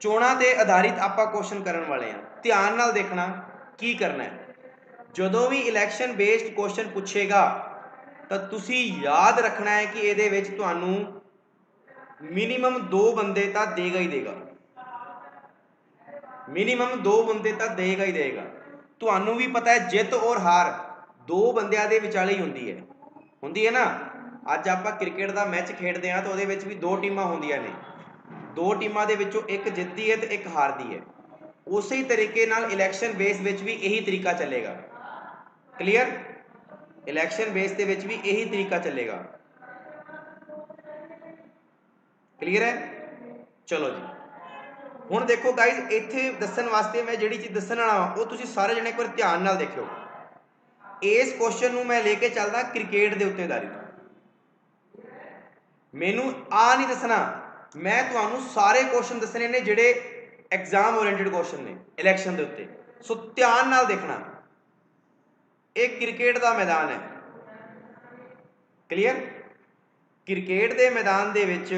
चोणां ते आधारित आपां क्वेश्चन करन वाले हैं। ध्यान नाल देखना की करना है। जदों भी इलैक्शन बेस्ड क्वेश्चन पूछेगा तो तुसी याद रखना है कि इहदे विच तुहानूं मिनिमम 2 बंदे तो देगा ही देगा, मिनिमम 2 बंदे तो देगा ही देगा। तुहानूं भी पता है जित और हार 2 बंदियां दे विचाले ही हुंदी है ना। अज आपां क्रिकेट का मैच खेडदे हां तो उहदे विच भी 2 टीमां हुंदियां ने, 2 टीमां दे विचों एक जितदी है तो एक हारदी है। उस ही तरीके नाल इलैक्शन बेस विच भी यही तरीका चलेगा। क्लीयर, इलैक्शन बेस दे विच भी यही तरीका चलेगा। क्लीयर है। चलो जी, हुण देखो गाइज, इत्थे दस्सण वास्ते मैं जिहड़ी चीज़ दस्सण वाला वो तुसीं सारे जने एक बार ध्यान नाल देखियो। इस क्वेश्चन नूं मैं लेके चलदा क्रिकेट दे उत्ते आधारित। मैनू आ नहीं दसना, मैं तुहानूं सारे क्वेश्चन दसने ने जिहड़े एग्जाम ओरिएंटेड क्वेश्चन ने इलैक्शन दे उत्ते। सो ध्यान नाल देखना, एक क्रिकेट का मैदान है। क्लीयर, क्रिकेट के मैदान दे विच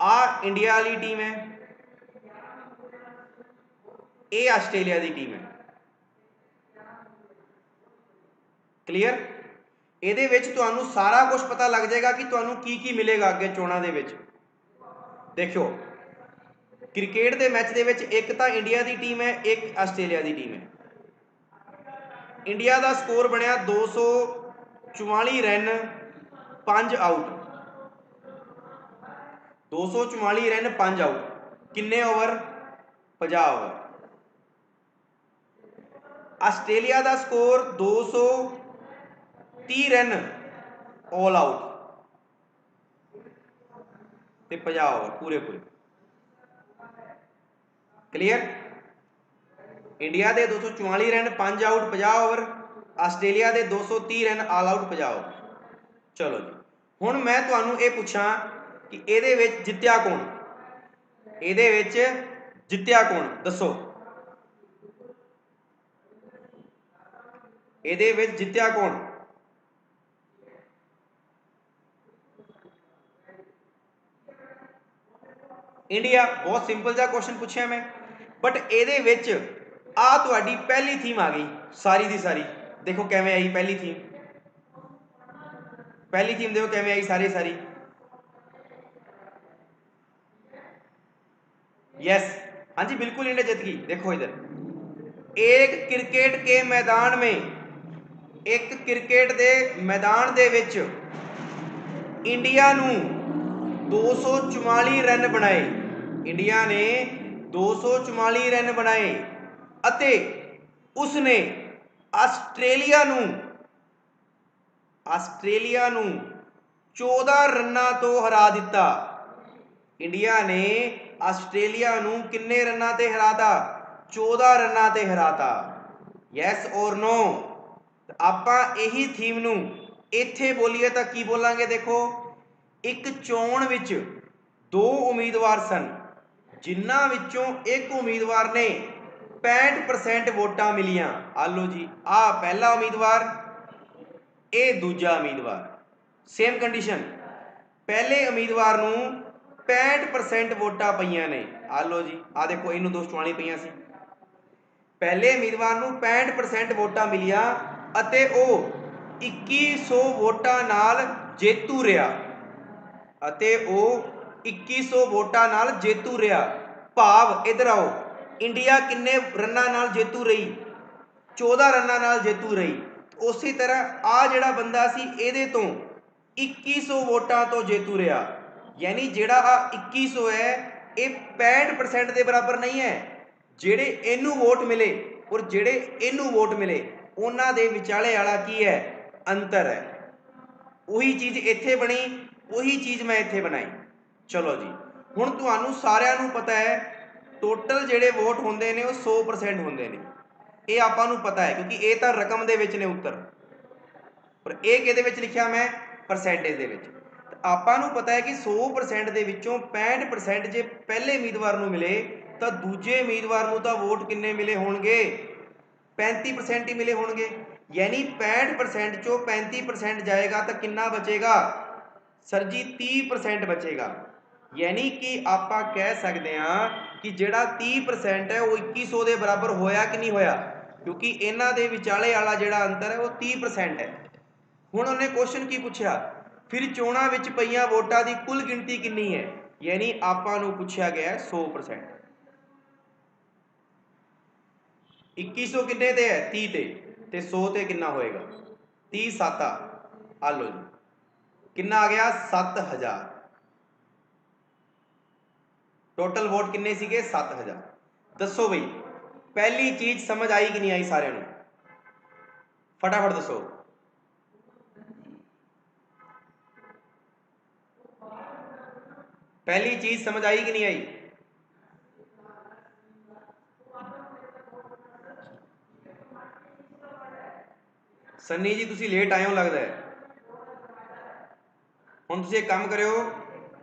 आ इंडिया वाली टीम है, ये आस्ट्रेलिया की टीम है। क्लीयर, ਇਹਦੇ ਵਿੱਚ ਤੁਹਾਨੂੰ सारा कुछ पता लग जाएगा कि ਤੁਹਾਨੂੰ की मिलेगा अगे चोणां दे विच। देखो क्रिकेट के मैच दे विच एक तो इंडिया की टीम है, एक आस्ट्रेलिया की टीम है। इंडिया का स्कोर बनया 244 रन 5 आउट, 244 रन 5 आउट, किन्ने ओवर 50 ओवर। आस्ट्रेलिया का स्कोर 230 रन ऑल आउट ते 50 ओवर पूरे पूरे। क्लीयर, इंडिया के 244 रन 5 आउट 50 ओवर, आस्ट्रेलिया के 230 रन ऑल आउट 50 ओवर। चलो जी, हुण मैं तुहानूं ये पूछां कि इहदे विच जित्तिया कौन, इहदे विच जित्तिया कौन दसो, इहदे विच जित्तिया कौन। इंडिया। बहुत सिंपल जा क्वेश्चन पूछा मैं, बट इहदे विच आ तुहाडी पहली थीम आ गई सारी दी सारी। देखो किवें आई पहली थीम, पहली थीम देखो किवें आई सारी सारी। यस, हाँ जी बिल्कुल इंडिया जीत गई। देखो इधर, एक क्रिकेट के मैदान में, एक क्रिकेट के मैदान दे विच इंडिया नूं 244 रन बनाए, इंडिया ने 244 रन बनाए अते उसने आस्ट्रेलिया नूं 14 रन्नां तो हरा दिता। इंडिया ने आस्ट्रेलिया नूं किन्ने रन्नां ते हराता, 14 रन्नां ते हराता। यस और नो। आपां यही थीम नूं इत्थे बोलीए तो की बोलांगे। देखो, एक चोण विच 2 उम्मीदवार सन, जिन्हां विचों एक उम्मीदवार ने 65% वोटां मिलियां। आ लो जी, आ पहला उम्मीदवार, ये दूजा उम्मीदवार। सेम कंडीशन, पहले उम्मीदवार नूं 65% वोटां पईयां ने। आ लो जी, आ देखो इनू 244 पईयां सी। पहले उम्मीदवार नूं 65% वोटां मिलियां अते वो 2100 ਵੋਟਾਂ ਨਾਲ ਜੇਤੂ ਰਿਹਾ ਅਤੇ ਉਹ 2100 ਵੋਟਾਂ ਨਾਲ ਜੇਤੂ ਰਿਹਾ। ਭਾਵ ਇਧਰ ਆਓ, ਇੰਡੀਆ ਕਿੰਨੇ ਰਨਾਂ ਨਾਲ ਜੇਤੂ ਰਹੀ? 14 ਰਨਾਂ ਨਾਲ ਜੇਤੂ ਰਹੀ। ਉਸੇ ਤਰ੍ਹਾਂ ਆ ਜਿਹੜਾ ਬੰਦਾ ਸੀ ਇਹਦੇ ਤੋਂ 2100 ਵੋਟਾਂ ਤੋਂ ਜੇਤੂ ਰਿਹਾ। ਯਾਨੀ ਜਿਹੜਾ ਆ 2100 ਹੈ ਇਹ 65% ਦੇ ਬਰਾਬਰ ਨਹੀਂ ਹੈ। ਜਿਹੜੇ ਇਹਨੂੰ ਵੋਟ ਮਿਲੇ ਔਰ ਜਿਹੜੇ ਇਹਨੂੰ ਵੋਟ ਮਿਲੇ ਉਹਨਾਂ ਦੇ ਵਿਚਾਲੇ ਵਾਲਾ ਕੀ ਹੈ? ਅੰਤਰ ਹੈ। ਉਹੀ ਚੀਜ਼ ਇੱਥੇ ਬਣੀ, ਉਹੀ ਚੀਜ਼ ਮੈਂ ਇੱਥੇ ਬਣਾਈ। ਚਲੋ ਜੀ, ਹੁਣ ਤੁਹਾਨੂੰ ਸਾਰਿਆਂ ਨੂੰ ਪਤਾ ਹੈ ਟੋਟਲ ਜਿਹੜੇ ਵੋਟ ਹੁੰਦੇ ਨੇ ਉਹ 100% ਹੁੰਦੇ ਨੇ। ਇਹ ਆਪਾਂ ਨੂੰ ਪਤਾ ਹੈ ਕਿਉਂਕਿ ਇਹ ਤਾਂ ਰਕਮ ਦੇ ਵਿੱਚ ਨੇ ਉੱਤਰ, ਪਰ ਇਹ ਕਿਹਦੇ ਵਿੱਚ ਲਿਖਿਆ ਮੈਂ? ਪਰਸੈਂਟੇਜ ਦੇ ਵਿੱਚ। ਆਪਾਂ ਨੂੰ ਪਤਾ ਹੈ ਕਿ 100% ਦੇ ਵਿੱਚੋਂ 65% ਜੇ ਪਹਿਲੇ ਉਮੀਦਵਾਰ ਨੂੰ ਮਿਲੇ ਤਾਂ ਦੂਜੇ ਉਮੀਦਵਾਰ ਨੂੰ ਤਾਂ ਵੋਟ ਕਿੰਨੇ ਮਿਲੇ ਹੋਣਗੇ? 35% ਹੀ ਮਿਲੇ ਹੋਣਗੇ। ਯਾਨੀ 65% ਚੋਂ 35% ਜਾਏਗਾ ਤਾਂ ਕਿੰਨਾ ਬਚੇਗਾ ਸਰ ਜੀ? 30% ਬਚੇਗਾ। ਯਾਨੀ ਕਿ ਆਪਾਂ ਕਹਿ ਸਕਦੇ ਹਾਂ ਕਿ ਜਿਹੜਾ 30% ਹੈ ਉਹ 2100 ਦੇ ਬਰਾਬਰ ਹੋਇਆ ਕਿ ਨਹੀਂ ਹੋਇਆ? ਕਿਉਂਕਿ ਇਹਨਾਂ ਦੇ ਵਿਚਾਲੇ ਵਾਲਾ ਜਿਹੜਾ ਅੰਤਰ ਹੈ ਉਹ 30% ਹੈ। ਹੁਣ ਉਹਨੇ ਕੁਐਸਚਨ ਕੀ ਪੁੱਛਿਆ? ਫਿਰ ਚੋਣਾਂ ਵਿੱਚ ਪਈਆਂ ਵੋਟਾਂ ਦੀ ਕੁੱਲ ਗਿਣਤੀ ਕਿੰਨੀ ਹੈ? ਯਾਨੀ ਆਪਾਂ ਨੂੰ ਪੁੱਛਿਆ ਗਿਆ 100%। 2100 ਕਿੰਨੇ ਤੇ ਹੈ? 30 ਤੇ 100 ਤੇ ਕਿੰਨਾ ਹੋਏਗਾ? 30 7 ਆ ਲਓ ਜੀ, ਕਿੰਨਾ ਆ ਗਿਆ? 7000। ਟੋਟਲ ਵੋਟ ਕਿੰਨੇ ਸੀਗੇ? 7000। ਦੱਸੋ ਬਈ ਪਹਿਲੀ ਚੀਜ਼ ਸਮਝ ਆਈ ਕਿ ਨਹੀਂ ਆਈ ਸਾਰਿਆਂ ਨੂੰ? ਫਟਾਫਟ ਦੱਸੋ। ਪਹਿਲੀ ਚੀਜ਼ ਸਮਝ ਆਈ ਕਿ ਨਹੀਂ ਆਈ? ਸन्नी जी ਤੁਸੀਂ ਲੇਟ ਆਏ ਹੋ ਲੱਗਦਾ ਹੈ। ਹੁਣ ਤੁਸੀਂ ਇੱਕ ਕੰਮ ਕਰਿਓ,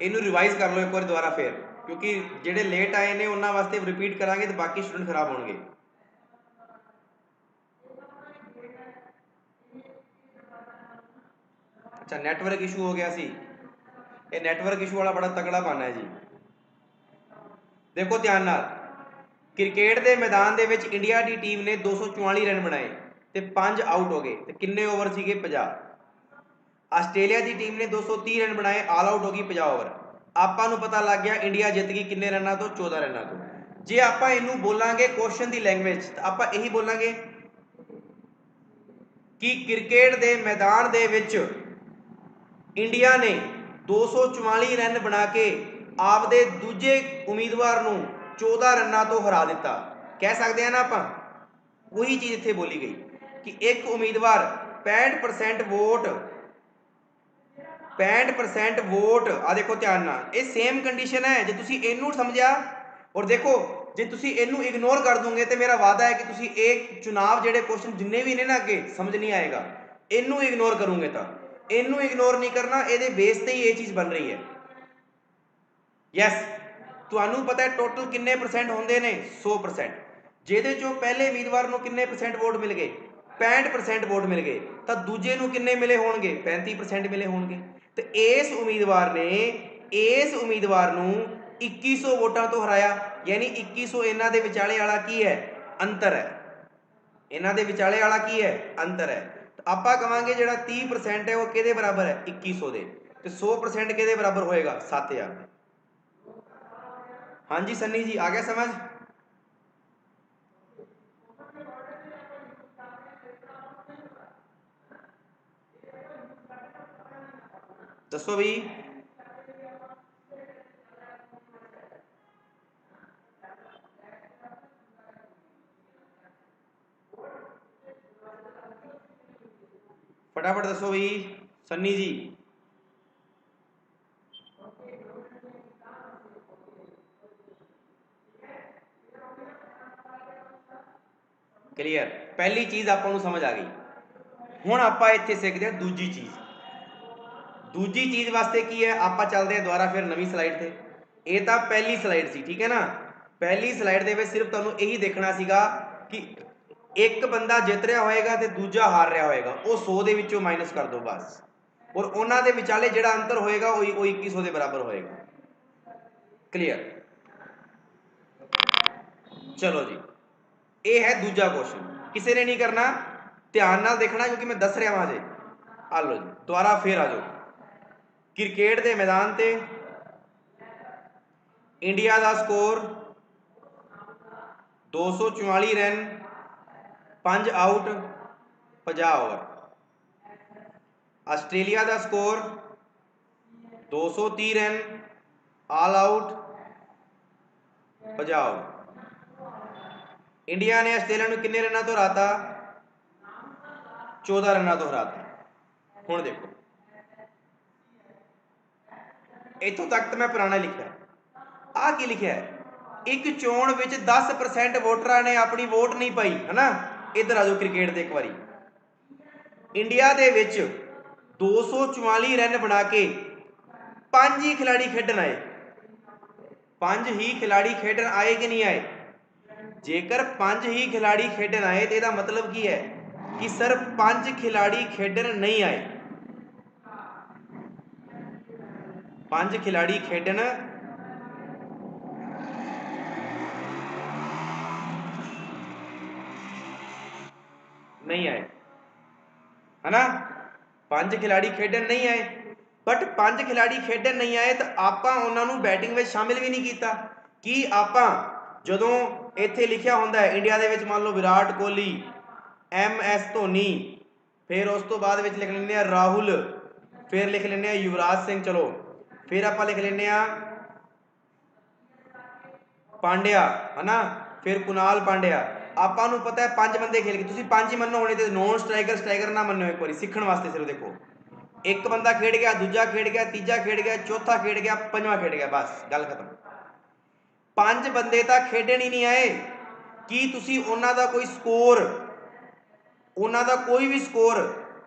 ਇਹਨੂੰ ਰਿਵਾਈਜ਼ ਕਰ ਲਓ ਇੱਕ ਵਾਰ ਦੁਬਾਰਾ ਫੇਰ, ਕਿਉਂਕਿ ਜਿਹੜੇ ਲੇਟ ਆਏ ਨੇ ਉਹਨਾਂ ਵਾਸਤੇ ਰਿਪੀਟ ਕਰਾਂਗੇ ਤੇ ਬਾਕੀ ਸਟੂਡੈਂਟ ਖਰਾਬ ਹੋਣਗੇ। ਅੱਛਾ ਨੈਟਵਰਕ ਇਸ਼ੂ ਹੋ ਗਿਆ ਸੀ। ਇਹ ਨੈਟਵਰਕ ਇਸ਼ੂ ਵਾਲਾ ਬੜਾ ਤਕੜਾ ਬਹਾਨਾ ਹੈ ਜੀ। ਦੇਖੋ ਧਿਆਨ ਨਾਲ, क्रिकेट ਦੇ मैदान ਦੇ ਵਿੱਚ ਇੰਡੀਆ ਦੀ ਟੀਮ ਨੇ 244 ਰਨ ਬਣਾਏ ਤੇ 5 ਆਊਟ ਹੋ ਗਏ ਤੇ ਕਿੰਨੇ ਓਵਰ ਸੀਗੇ? 50। ਆਸਟ੍ਰੇਲੀਆ ਦੀ ਟੀਮ ਨੇ 230 ਰਨ ਬਣਾਏ, ਆਲ ਆਊਟ ਹੋ ਗਈ 50 ਓਵਰ। ਆਪਾਂ ਨੂੰ ਪਤਾ ਲੱਗ ਗਿਆ ਇੰਡੀਆ ਜਿੱਤ ਗਈ ਕਿੰਨੇ ਰਨਾਂ ਤੋਂ? 14 ਰਨਾਂ ਤੋਂ। ਜੇ ਆਪਾਂ ਇਹਨੂੰ ਬੋਲਾਂਗੇ ਕੁਐਸਚਨ ਦੀ ਲੈਂਗੁਏਜ ਤਾਂ ਆਪਾਂ ਇਹੀ ਬੋਲਾਂਗੇ ਕਿ क्रिकेट ਦੇ ਮੈਦਾਨ ਦੇ ਵਿੱਚ ਇੰਡੀਆ ਨੇ 244 ਰਨ ਬਣਾ ਕੇ ਆਪਦੇ ਦੂਜੇ ਉਮੀਦਵਾਰ ਨੂੰ 14 ਰਨਾਂ ਤੋਂ ਹਰਾ ਦਿੱਤਾ। ਕਹਿ ਸਕਦੇ ਆ ਨਾ ਆਪਾਂ? ਉਹੀ ਚੀਜ਼ ਇੱਥੇ ਬੋਲੀ ਗਈ ਕਿ ਇੱਕ ਉਮੀਦਵਾਰ 65% ਵੋਟ 65% ਵੋਟ ਆ ਦੇਖੋ ਧਿਆਨ ਨਾਲ, ਇਹ ਸੇਮ ਕੰਡੀਸ਼ਨ ਹੈ। ਜੇ ਤੁਸੀਂ ਇਹਨੂੰ ਸਮਝਿਆ ਔਰ ਦੇਖੋ ਜੇ ਤੁਸੀਂ ਇਹਨੂੰ ਇਗਨੋਰ ਕਰ ਦੋਗੇ ਤੇ ਮੇਰਾ ਵਾਅਦਾ ਹੈ ਕਿ ਤੁਸੀਂ ਇਹ ਚੁਣਾਵ ਜਿਹੜੇ ਕੁਐਸਚਨ ਜਿੰਨੇ ਵੀ ਨੇ ਨਾ ਅੱਗੇ ਸਮਝ ਨਹੀਂ ਆਏਗਾ। ਇਹਨੂੰ ਇਗਨੋਰ ਕਰੋਗੇ ਤਾਂ ਇਹਨੂੰ ਇਗਨੋਰ ਨਹੀਂ ਕਰਨਾ, ਇਹਦੇ ਬੇਸ ਤੇ ਹੀ ਇਹ ਚੀਜ਼ ਬਣ ਰਹੀ ਹੈ। ਯੈਸ, ਤੁਹਾਨੂੰ ਪਤਾ ਹੈ ਟੋਟਲ ਕਿੰਨੇ ਪਰਸੈਂਟ ਹੁੰਦੇ ਨੇ? 100%। ਜਿਹਦੇ ਚੋਂ ਪਹਿਲੇ ਉਮੀਦਵਾਰ ਨੂੰ ਕਿੰਨੇ ਪਰਸੈਂਟ ਵੋਟ ਮਿਲ ਗਏ? 65% ਵੋਟ ਮਿਲ ਗਏ ਤਾਂ ਦੂਜੇ ਨੂੰ ਕਿੰਨੇ ਮਿਲੇ ਹੋਣਗੇ? 35% ਮਿਲੇ ਹੋਣਗੇ। ਤੇ ਇਸ ਉਮੀਦਵਾਰ ਨੂੰ 2100 ਵੋਟਾਂ ਤੋਂ ਹਰਾਇਆ। ਯਾਨੀ 2100 ਇਹਨਾਂ ਦੇ ਵਿਚਾਲੇ ਵਾਲਾ ਕੀ ਹੈ? ਅੰਤਰ ਹੈ। ਇਹਨਾਂ ਦੇ ਵਿਚਾਲੇ ਵਾਲਾ ਕੀ ਹੈ? ਅੰਤਰ ਹੈ। ਆਪਾਂ ਕਵਾਂਗੇ ਜਿਹੜਾ 30% ਹੈ ਉਹ ਕਿਹਦੇ ਬਰਾਬਰ ਹੈ? 2100 ਦੇ। ਤੇ 100% ਕਿਹਦੇ ਬਰਾਬਰ ਹੋਏਗਾ? 7000। ਹਾਂਜੀ सन्नी जी आ गया समझ? दसो भी। फटाफट दसो भी सन्नी जी। क्लीयर? पहली चीज ਆਪਾਂ ਨੂੰ ਸਮਝ ਆ ਗਈ। ਹੁਣ ਆਪਾਂ ਇੱਥੇ ਸਿੱਖਦੇ ਹਾਂ ਦੂਜੀ ਚੀਜ਼। ਦੂਜੀ ਚੀਜ਼ ਵਾਸਤੇ ਕੀ ਹੈ? ਆਪਾਂ ਚੱਲਦੇ ਹਾਂ ਦੁਬਾਰਾ ਫਿਰ ਨਵੀਂ ਸਲਾਈਡ ਤੇ। ਇਹ ਤਾਂ ਪਹਿਲੀ ਸਲਾਈਡ ਸੀ, ਠੀਕ ਹੈ ਨਾ? ਪਹਿਲੀ ਸਲਾਈਡ ਦੇ ਵਿੱਚ ਸਿਰਫ ਤੁਹਾਨੂੰ ਇਹੀ ਦੇਖਣਾ ਸੀਗਾ ਕਿ ਇੱਕ ਬੰਦਾ ਜਿੱਤ ਰਿਹਾ ਹੋਏਗਾ ਤੇ ਦੂਜਾ ਹਾਰ ਰਿਹਾ ਹੋਏਗਾ, ਉਹ 100 ਦੇ ਵਿੱਚੋਂ ਮਾਈਨਸ ਕਰ ਦਿਓ ਬਸ। ਔਰ ਉਹਨਾਂ ਦੇ ਵਿਚਾਲੇ ਜਿਹੜਾ ਅੰਤਰ ਹੋਏਗਾ ਉਹ 2100 ਦੇ ਬਰਾਬਰ ਹੋਏਗਾ। क्लियर? चलो जी, ये है दूजा क्वेश्चन। किसी ने नहीं करना, ध्यान नाल देखना क्योंकि मैं दस रहा हां जे। आ लो जी दोबारा फिर आ जाओ। क्रिकेट के मैदान ते इंडिया का score 244 run, 5 out, 50 over. Australia का score 230 run, all out, 50 over. India ने आस्ट्रेलिया को कितने रनों तो हराता? 14 रनों तो हराता। हुण देखो इतों तक तो मैं पुराना लिखा, आ की लिखा है, एक चोण विच 10% वोटरां ने अपनी वोट नहीं पाई है ना। इधर आ जाओ क्रिकेट दे एक बारी। इंडिया दे विच 244 रन बना के 5 ही खिलाड़ी खेडन आए। 5 ही खिलाड़ी खेडन आए कि नहीं आए? जेकर 5 ही खिलाड़ी खेडन आए तो यदा मतलब की है कि सर 5 खिलाड़ी खेडन नहीं आए। 5 खिलाड़ी खेडन नहीं आए है ना। 5 खिलाड़ी खेडन नहीं आए, बट 5 खिलाड़ी खेडन नहीं आए तो आपां उन्हां नूं बैटिंग में शामिल भी नहीं किया। कि आपां जदों इत्थे लिखिया हुंदा है इंडिया दे विच मान लो विराट कोहली, MS धोनी, फिर उस तो बाद विच लिख लैंदे आ राहुल, फिर लिख लैंदे आ युवराज सिंह, चलो फिर आपां लिख लैंदे आ पांड्या है ना, फिर कुणाल पांड्या। आपां नूं पता है 5 बंदे खेल के, तुसीं 5 ही मन्नो होने तो नॉन स्ट्राइकर स्ट्राइकर ना मन्नो, एक बारी सीखण वास्ते सिर्फ देखो एक बंदा खेड गया, दूजा खेड गया, तीजा खेड गया, चौथा खेड गया, पंजवां खेड गया, बस गल खत्म। 5 बंदे तां खेडण ही नहीं आए। कि तुसीं उन्हां दा कोई स्कोर, उन्हां दा कोई भी स्कोर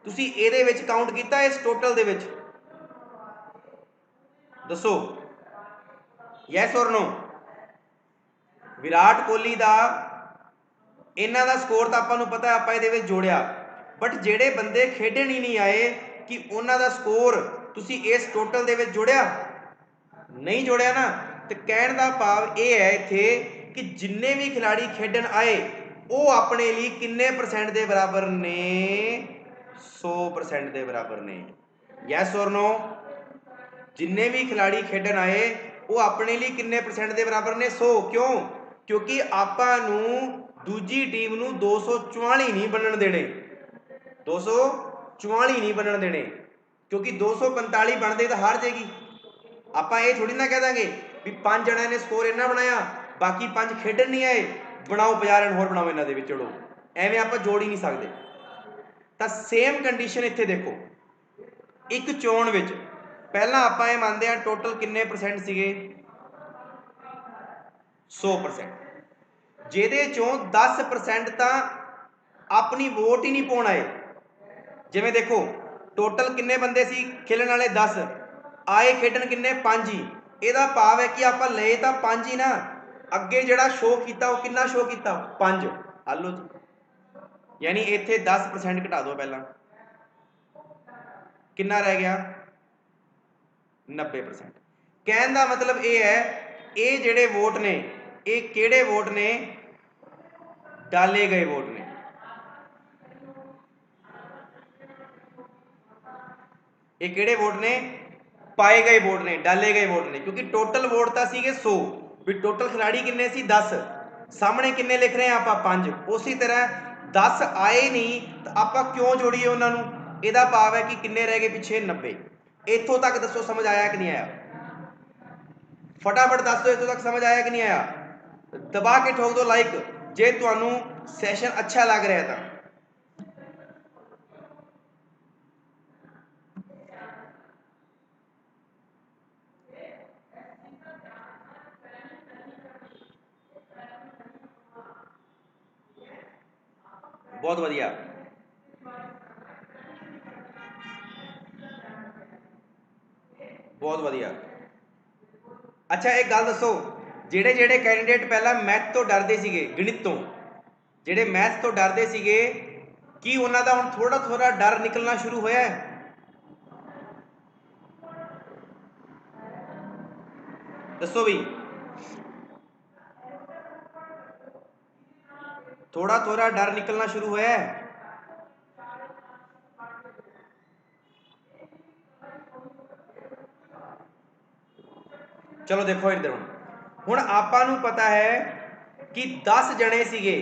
तुसीं इहदे विच काउंट कीता इस टोटल दे विच? दसो यस और नो। विराट कोहली दा इन्हां दा स्कोर तां आपां नूं पता है, आपां इहदे विच जोड़िया, बट जिहड़े बंदे खेडण ही नहीं आए कि उन्हां दा स्कोर तुसीं इस टोटल दे विच जोड़िया? नहीं जोड़िया ना। तो कहण दा भाव यह है इत्थे कि जिन्ने भी खिलाड़ी खेडण आए वो अपने लिए किन्ने परसेंट के बराबर ने? 100% के बराबर ने। यस और नो। जिन्ने भी खिलाड़ी खेडण आए वो अपने लिए किन्ने परसेंट के बराबर ने? 100। क्यों? क्योंकि आपां नूं दूजी टीम नूं 244 नहीं बनन देने, 244 नहीं बनन देने, क्योंकि 245 बनते तो हार जाएगी। आपां ये थोड़ी ना कह देंगे भी 5 जणिਆਂ ने स्कोर इन्ना बनाया बाकी 5 खेडण नहीं आए, बनाओ 50 रन होर बनाओ इन्हां दे विच, चलो एवें आपां जोड़ ही नहीं सकते। तो सेम कंडीशन इत्थे देखो, एक चोण विच पहलां आपां ये मंनदे हां टोटल किन्ने परसेंट सीगे? 100%। जिहदे चों 10% तां अपनी वोट ही नहीं पाउण आए। जिवें देखो टोटल किन्ने बंदे सी खेलण वाले? 10, आए खेडण किन्ने? 5 ही। ਇਹਦਾ ਭਾਵ है कि आप ले तो 5 ही ना, अगे जिहड़ा शो किया वो कितना शो किया? 5। हलो जी, यानी इत्थे 10% घटा दो, पहला कितना रह गया? 90%। कहने का मतलब ये है ये जिहड़े वोट ने ये किहड़े वोट ने? डाले गए वोट ने। ये किहड़े वोट ने? पाए गए वोट ने, डाले गए वोट ने। क्योंकि टोटल वोट तो सीगे 100, भी टोटल खिलाड़ी किन्ने सी? 10, सामने किन्ने लिख रहे हैं आप? 5। उसी तरह 10 आए नहीं तो आप क्यों जोड़िए उन्होंने? ਇਹਦਾ भाव है कि किन्ने रह गए पिछे? 90। इतों तक दसो समझ आया कि नहीं आया? फटाफट दस दो इतों तक समझ आया कि नहीं आया? दबा के ठोक दो लाइक जे तुहानू सैशन अच्छा लग रहा है तो। बहुत वधिया, बहुत वधिया। अच्छा एक गल दसो, ਜਿਹੜੇ ਜਿਹੜੇ कैंडिडेट पहला मैथ तो डरते ਸੀਗੇ, गणित तो ਜਿਹੜੇ मैथ तो डरते ਸੀਗੇ ਕੀ ਉਹਨਾਂ ਦਾ ਹੁਣ थोड़ा थोड़ा डर निकलना शुरू होया है? दसो भी, थोड़ा थोड़ा डर निकलना शुरू होया है? चलो देखो इधर हुण आपां नूं पता है कि 10 जने सीगे,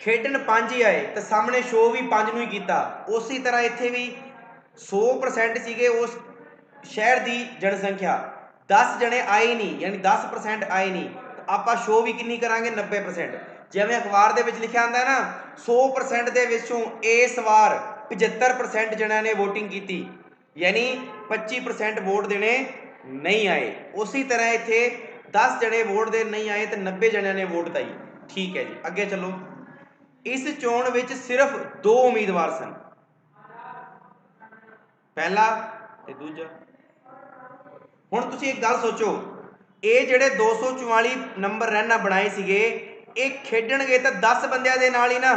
खेडण 5 ही आए तो सामने शो भी 5 नूं ही कीता। उसी तरह इत्थे भी 100% सीगे उस शहर की जनसंख्या, 10 जने आए नहीं यानी 10% आए नहीं, तो आपां शो भी कितनी करांगे 90%। जिवें अखबार दे विच लिखिया आंदा ना 100% दे विचों इस वार 75% जणियां ने वोटिंग की, यानी 25% वोट देने नहीं आए। उसी तरह इत्थे 10 जने वोट देने नहीं आए तो 90 जणियां ने वोट पाई। ठीक है जी, अगे चलो। इस चोण विच सिर्फ 2 उम्मीदवार सन, पहला ते दूजा। हुण तुसीं एक गल सोचो, ये जिहड़े 244 नंबर रैना बनाए सीगे, ये खेडणगे तो 10 बंदियां दे नाल ही ना,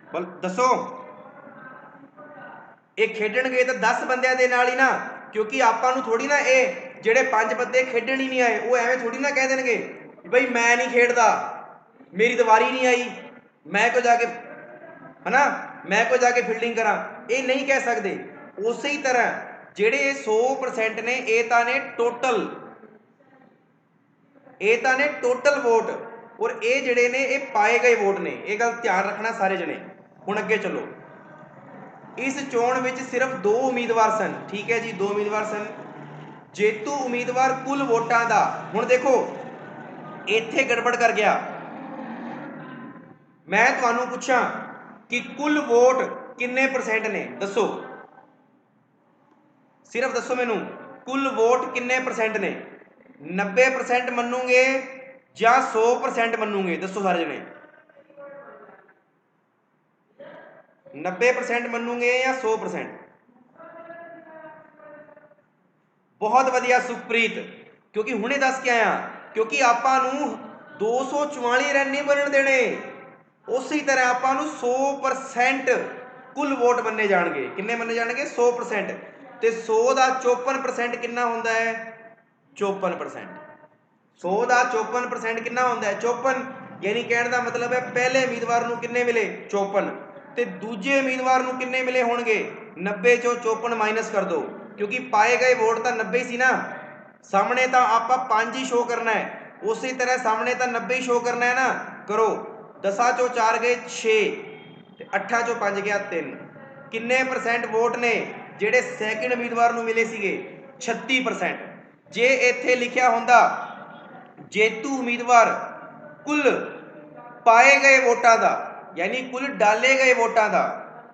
बोल दसो, ये खेडणगे तो 10 बंदियां दे नाल ही ना, क्योंकि आपां नूं थोड़ी ना ये जिहड़े 5 बंदे खेडण ही नहीं आए वो एवें थोड़ी ना कह देणगे बई मैं नहीं खेडदा, मेरी तो वारी नहीं आई, मैं को जाके है ना, मैं को जाके फील्डिंग करा, ये नहीं कह सकते। उसी तरह जिहड़े 100% ने ये तां ने टोटल, ये तां ने टोटल वोट, और ये जिहड़े ने ये पाए गए वोट ने, ये गल ध्यान रखना सारे जने। हुण अगे चलो। इस चोण विच सिर्फ 2 उम्मीदवार सन, ठीक है जी, 2 उम्मीदवार सन। जेतू उम्मीदवार कुल वोटां दा, हुण देखो इत्थे गड़बड़ कर गया। मैं तुहानूं पुछां कि कुल वोट किन्ने परसेंट ने, दसो, सिर्फ दसो मैनू कुल वोट किन्ने परसेंट ने, 90% मनोगे या 100% मनोगे, दसो सारे जने, 90% मनोगे या 100%? बहुत वधिया सुखप्रीत, क्योंकि हुणे दस के आया, क्योंकि आपां नूं 244 रन नहीं बनन देने, उसी तरह आपां नूं 100% कुल वोट मन्ने जाणगे। किन्ने मन्ने जाणगे? 100%। ते 100 का 54% कितना होंदा है? 54%। 100 का 54% कितना होंदा है? 54। यानी कहने का मतलब है पहले उम्मीदवार नूं किन्ने मिले? 54। ते दूजे उम्मीदवार नूं किन्ने मिले होणगे? 90 चों 54 माइनस कर दो, क्योंकि पाए गए वोट तो 90 ही सी ना, सामने तो आपां 5 ही शो करना है, उसी तरह सामने तो 90 ही शो करना है ना। करो, 10 चों 4 गए 6, 8 चों 5 गया 3। किन्ने परसेंट वोट ने ਜਿਹੜੇ ਸੈਕਿੰਡ ਉਮੀਦਵਾਰ ਨੂੰ ਮਿਲੇ ਸੀਗੇ? 36%। ਜੇ ਇੱਥੇ ਲਿਖਿਆ ਹੁੰਦਾ ਜੇਤੂ ਉਮੀਦਵਾਰ ਕੁੱਲ ਪਾਏ ਗਏ ਵੋਟਾਂ ਦਾ, ਯਾਨੀ ਕੁੱਲ ਡਾਲੇ ਗਏ ਵੋਟਾਂ ਦਾ,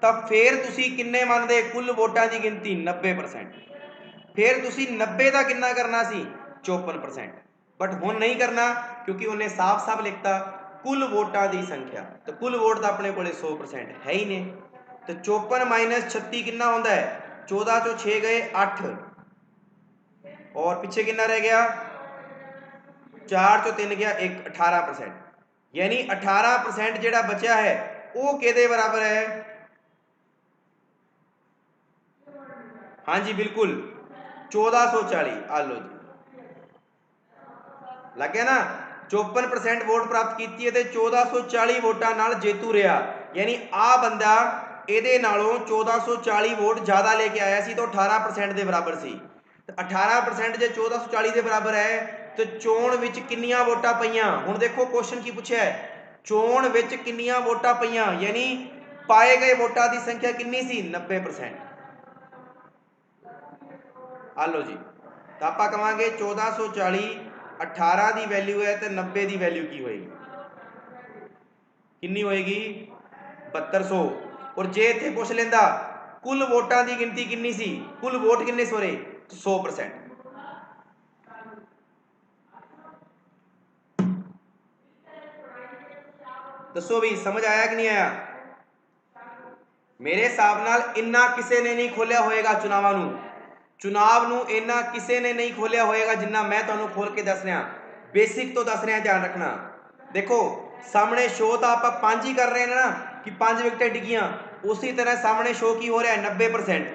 ਤਾਂ ਫਿਰ ਤੁਸੀਂ ਕਿੰਨੇ ਮੰਨਦੇ ਕੁੱਲ ਵੋਟਾਂ ਦੀ ਗਿਣਤੀ? 90%। ਫਿਰ ਤੁਸੀਂ 90 ਦਾ ਕਿੰਨਾ ਕਰਨਾ ਸੀ? 54%। बट हुण नहीं करना, क्योंकि उन्हें साफ साफ लिखता कुल वोटां की संख्या, तो कुल वोट तो अपने को 100% है ही नहीं। तो 54 माइनस 36 कितना होता है? 14 चो 6 गए 8, और पिछे कितना रह गया? 4 चो 3 गया 1, 18%। यानी 18% जिहड़ा बचा है वो किहदे बराबर है? हाँ जी बिल्कुल, 1440। आ लो जी, लग गया ना। 54% वोट प्राप्त की है तो 1440 वोटां नाल जेतू रहा, यानी आ बंदा ਇਹਦੇ ਨਾਲੋਂ 1440 वोट ज़्यादा लेके आया सी, तो 18% के बराबर सी। 18% जे 1440 के बराबर है तो चोण विच किन्नियां वोटां पईयां? हुण देखो क्वेश्चन की पूछा है, चोण विच किन्नियां वोटां पईयां, यानी पाए गए वोटां की संख्या किन्नी सी? 90%। आ लो जी, तो आप कहांगे 1440 18 की वैल्यू है तो 90 की वैल्यू की होएगी? किन्नी होएगी? 7200। और जे इत्थे पुछ लेंदा कुल वोटां की गिनती किन्नी सी, कुल वोट किन्ने सोरे? 100%। दसो भी समझ आया कि नहीं आया? मेरे हिसाब नाल इन्ना किसे ने नहीं खोलिया होएगा चुनावां नूं, चुनाव नूं इन्ना किसे ने नहीं खोलिया होएगा जिन्ना मैं तुहानूं खोल के दस रहा। बेसिक तो दस रहा, ध्यान रखना। देखो सामने शो तो आप 5 ही कर रहे हैं ना कि 5 विकटें डिगियां, उसी तरह सामने शो की हो रहा है 90%।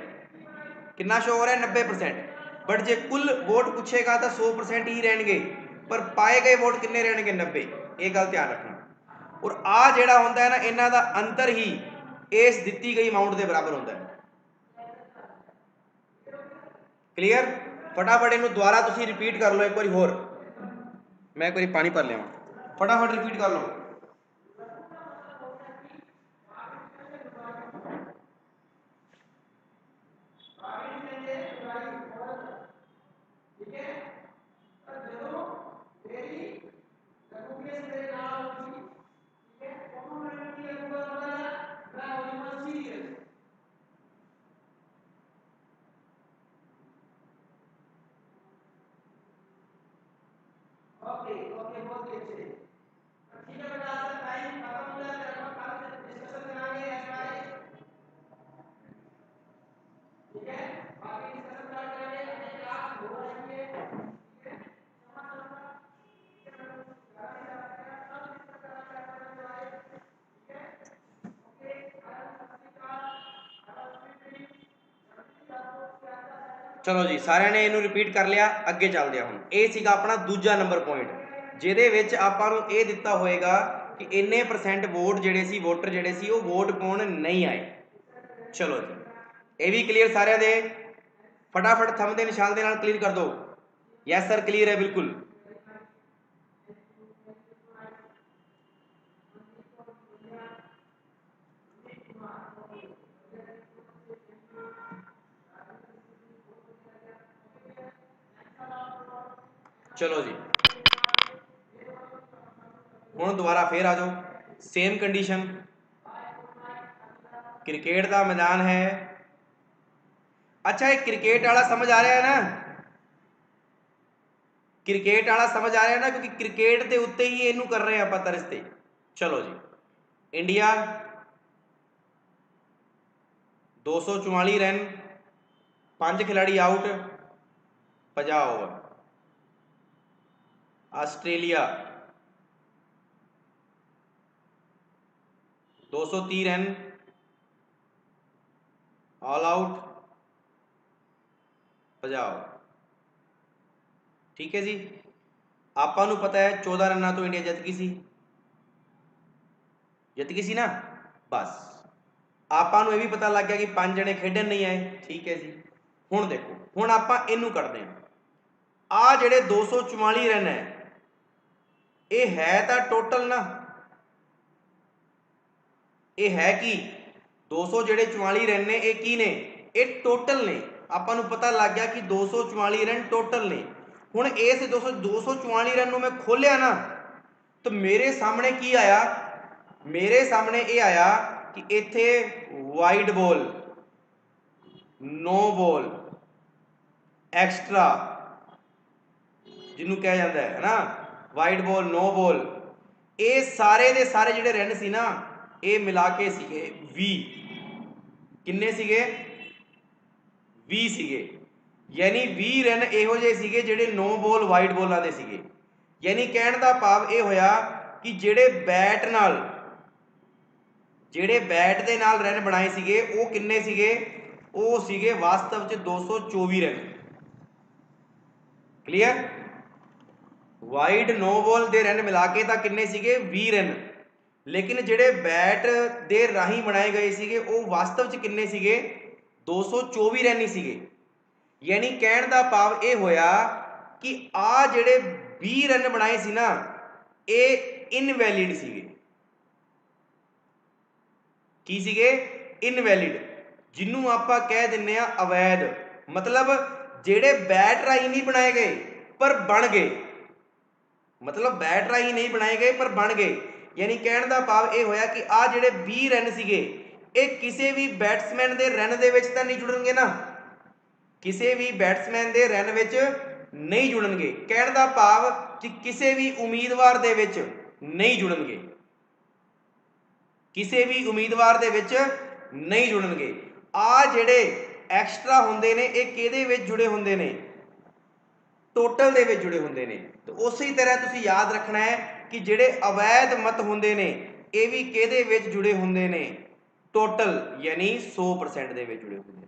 कितना शो हो रहा है? 90%। बट जे कुल वोट पूछेगा तो 100% ही रहेंगे, पर पाए गए वोट कितने रहेंगे? 90। ये गल ध्यान रखना। और आ जिहड़ा होंदा है ना, इन्हां दा अंतर ही इस दित्ती गई अमाउंट के बराबर होंदा है। क्लीयर? फटाफट इनू दोबारा तुसी रिपीट कर लो एक बार होर। मैं एक बार पानी भर लिया, फटाफट रिपीट कर लो। चलो जी, सारे ने इनू रिपीट कर लिया, अगे चलते हैं। हम ये सीगा अपना दूजा नंबर पॉइंट जिहदे विच आपां नूं ये दिता होएगा कि इन्ने % वोट जिहड़े सी वोटर जिहड़े सी वो वोट पाउण नहीं आए। चलो जी, ये भी क्लीयर सारे दे, फटाफट थंब दे निशान दे नाल क्लीयर कर दो। यस सर क्लीयर है बिल्कुल। चलो जी, हुण दोबारा फिर आ जाओ, सेम कंडीशन, क्रिकेट का मैदान है। अच्छा, एक क्रिकेट वाला समझ आ रहा है ना, क्रिकेट वाला समझ आ रहा है ना, क्योंकि क्रिकेट के उत्ते ही इनू कर रहे हैं आप तरसते। चलो जी, इंडिया 244 रन, 5 खिलाड़ी out, 50 over. Australia 230 run, all out, 50 over. ठीक है जी, आपां नूं पता है 14 रनों तो इंडिया जित गई सी, जित गई सी ना। बस आपां नूं ये भी पता लग गया कि 5 जने खेडन नहीं आए। ठीक है जी, हुण देखो, हुण आपां इनू करदे हैं। आ जिहड़े 244 रन है, ये है तो टोटल ना, ये है कि 244 रन ने, ये की ने, ये टोटल ने। आपां नूं पता लग गया कि 244 रन टोटल ने। हुण इस 244 रन नूं मैं खोलिया ना, तो मेरे सामने की आया, मेरे सामने ये आया कि इत्थे wide ball, no ball, extra जिन्हों कहा जाता है ना, वाइड बॉल, नो बॉल, ये सारे दे सारे जिहड़े रन सी ना, ये मिला के सीगे 20। किन्ने सीगे? 20 सीगे। यानी 20 रन इहो जे सीगे जिहड़े नो बॉल वाइड बॉलां दे सीगे। यानी कहण दा भाव ये होया कि जिहड़े बैट नाल, जिहड़े बैट दे नाल रन बनाए सीगे वो किन्ने सीगे? वो सीगे वास्तव च 224 run. Clear? Wide no ball दे रन मिला के तां किन्ने सीगे? 20 रन। लेकिन जिहड़े बैट दे राही बनाए गए सीगे वो वास्तव च किन्ने सीगे? 224 रन ही सीगे। यानी कहण दा भाव ये होया कि आ जिहड़े 20 रन बनाए सी ना, ये इनवैलिड सीगे। की सीगे? इनवैलिड, जिन्हों आपां कह दिंने आ अवैध। मतलब जिहड़े बैट राही नहीं बनाए गए पर बन गए, मतलब बैट राही नहीं बनाए गए पर बन गए। यानी कहण दा भाव ये होया कि आ जिहड़े 20 रन सीगे ये किसी भी बैट्समैन दे रन दे विच तां नहीं जुड़नगे ना, किसी भी बैट्समैन दे रन विच नहीं जुड़नगे। कहण दा भाव कि किसी भी उम्मीदवार दे विच नहीं जुड़नगे, किसी भी उम्मीदवार दे विच नहीं जुड़नगे। आ जिहड़े एक्स्ट्रा हुंदे ने ये किहदे विच जुड़े हुंदे ने? टोटल दे विच जुड़े हुंदे ने। तो उसी तरह तुसीं याद रखना है कि जिहड़े अवैध मत हुंदे ने ये भी किहदे विच जुड़े हुंदे ने? टोटल, यानी 100% दे विच जुड़े हुंदे ने।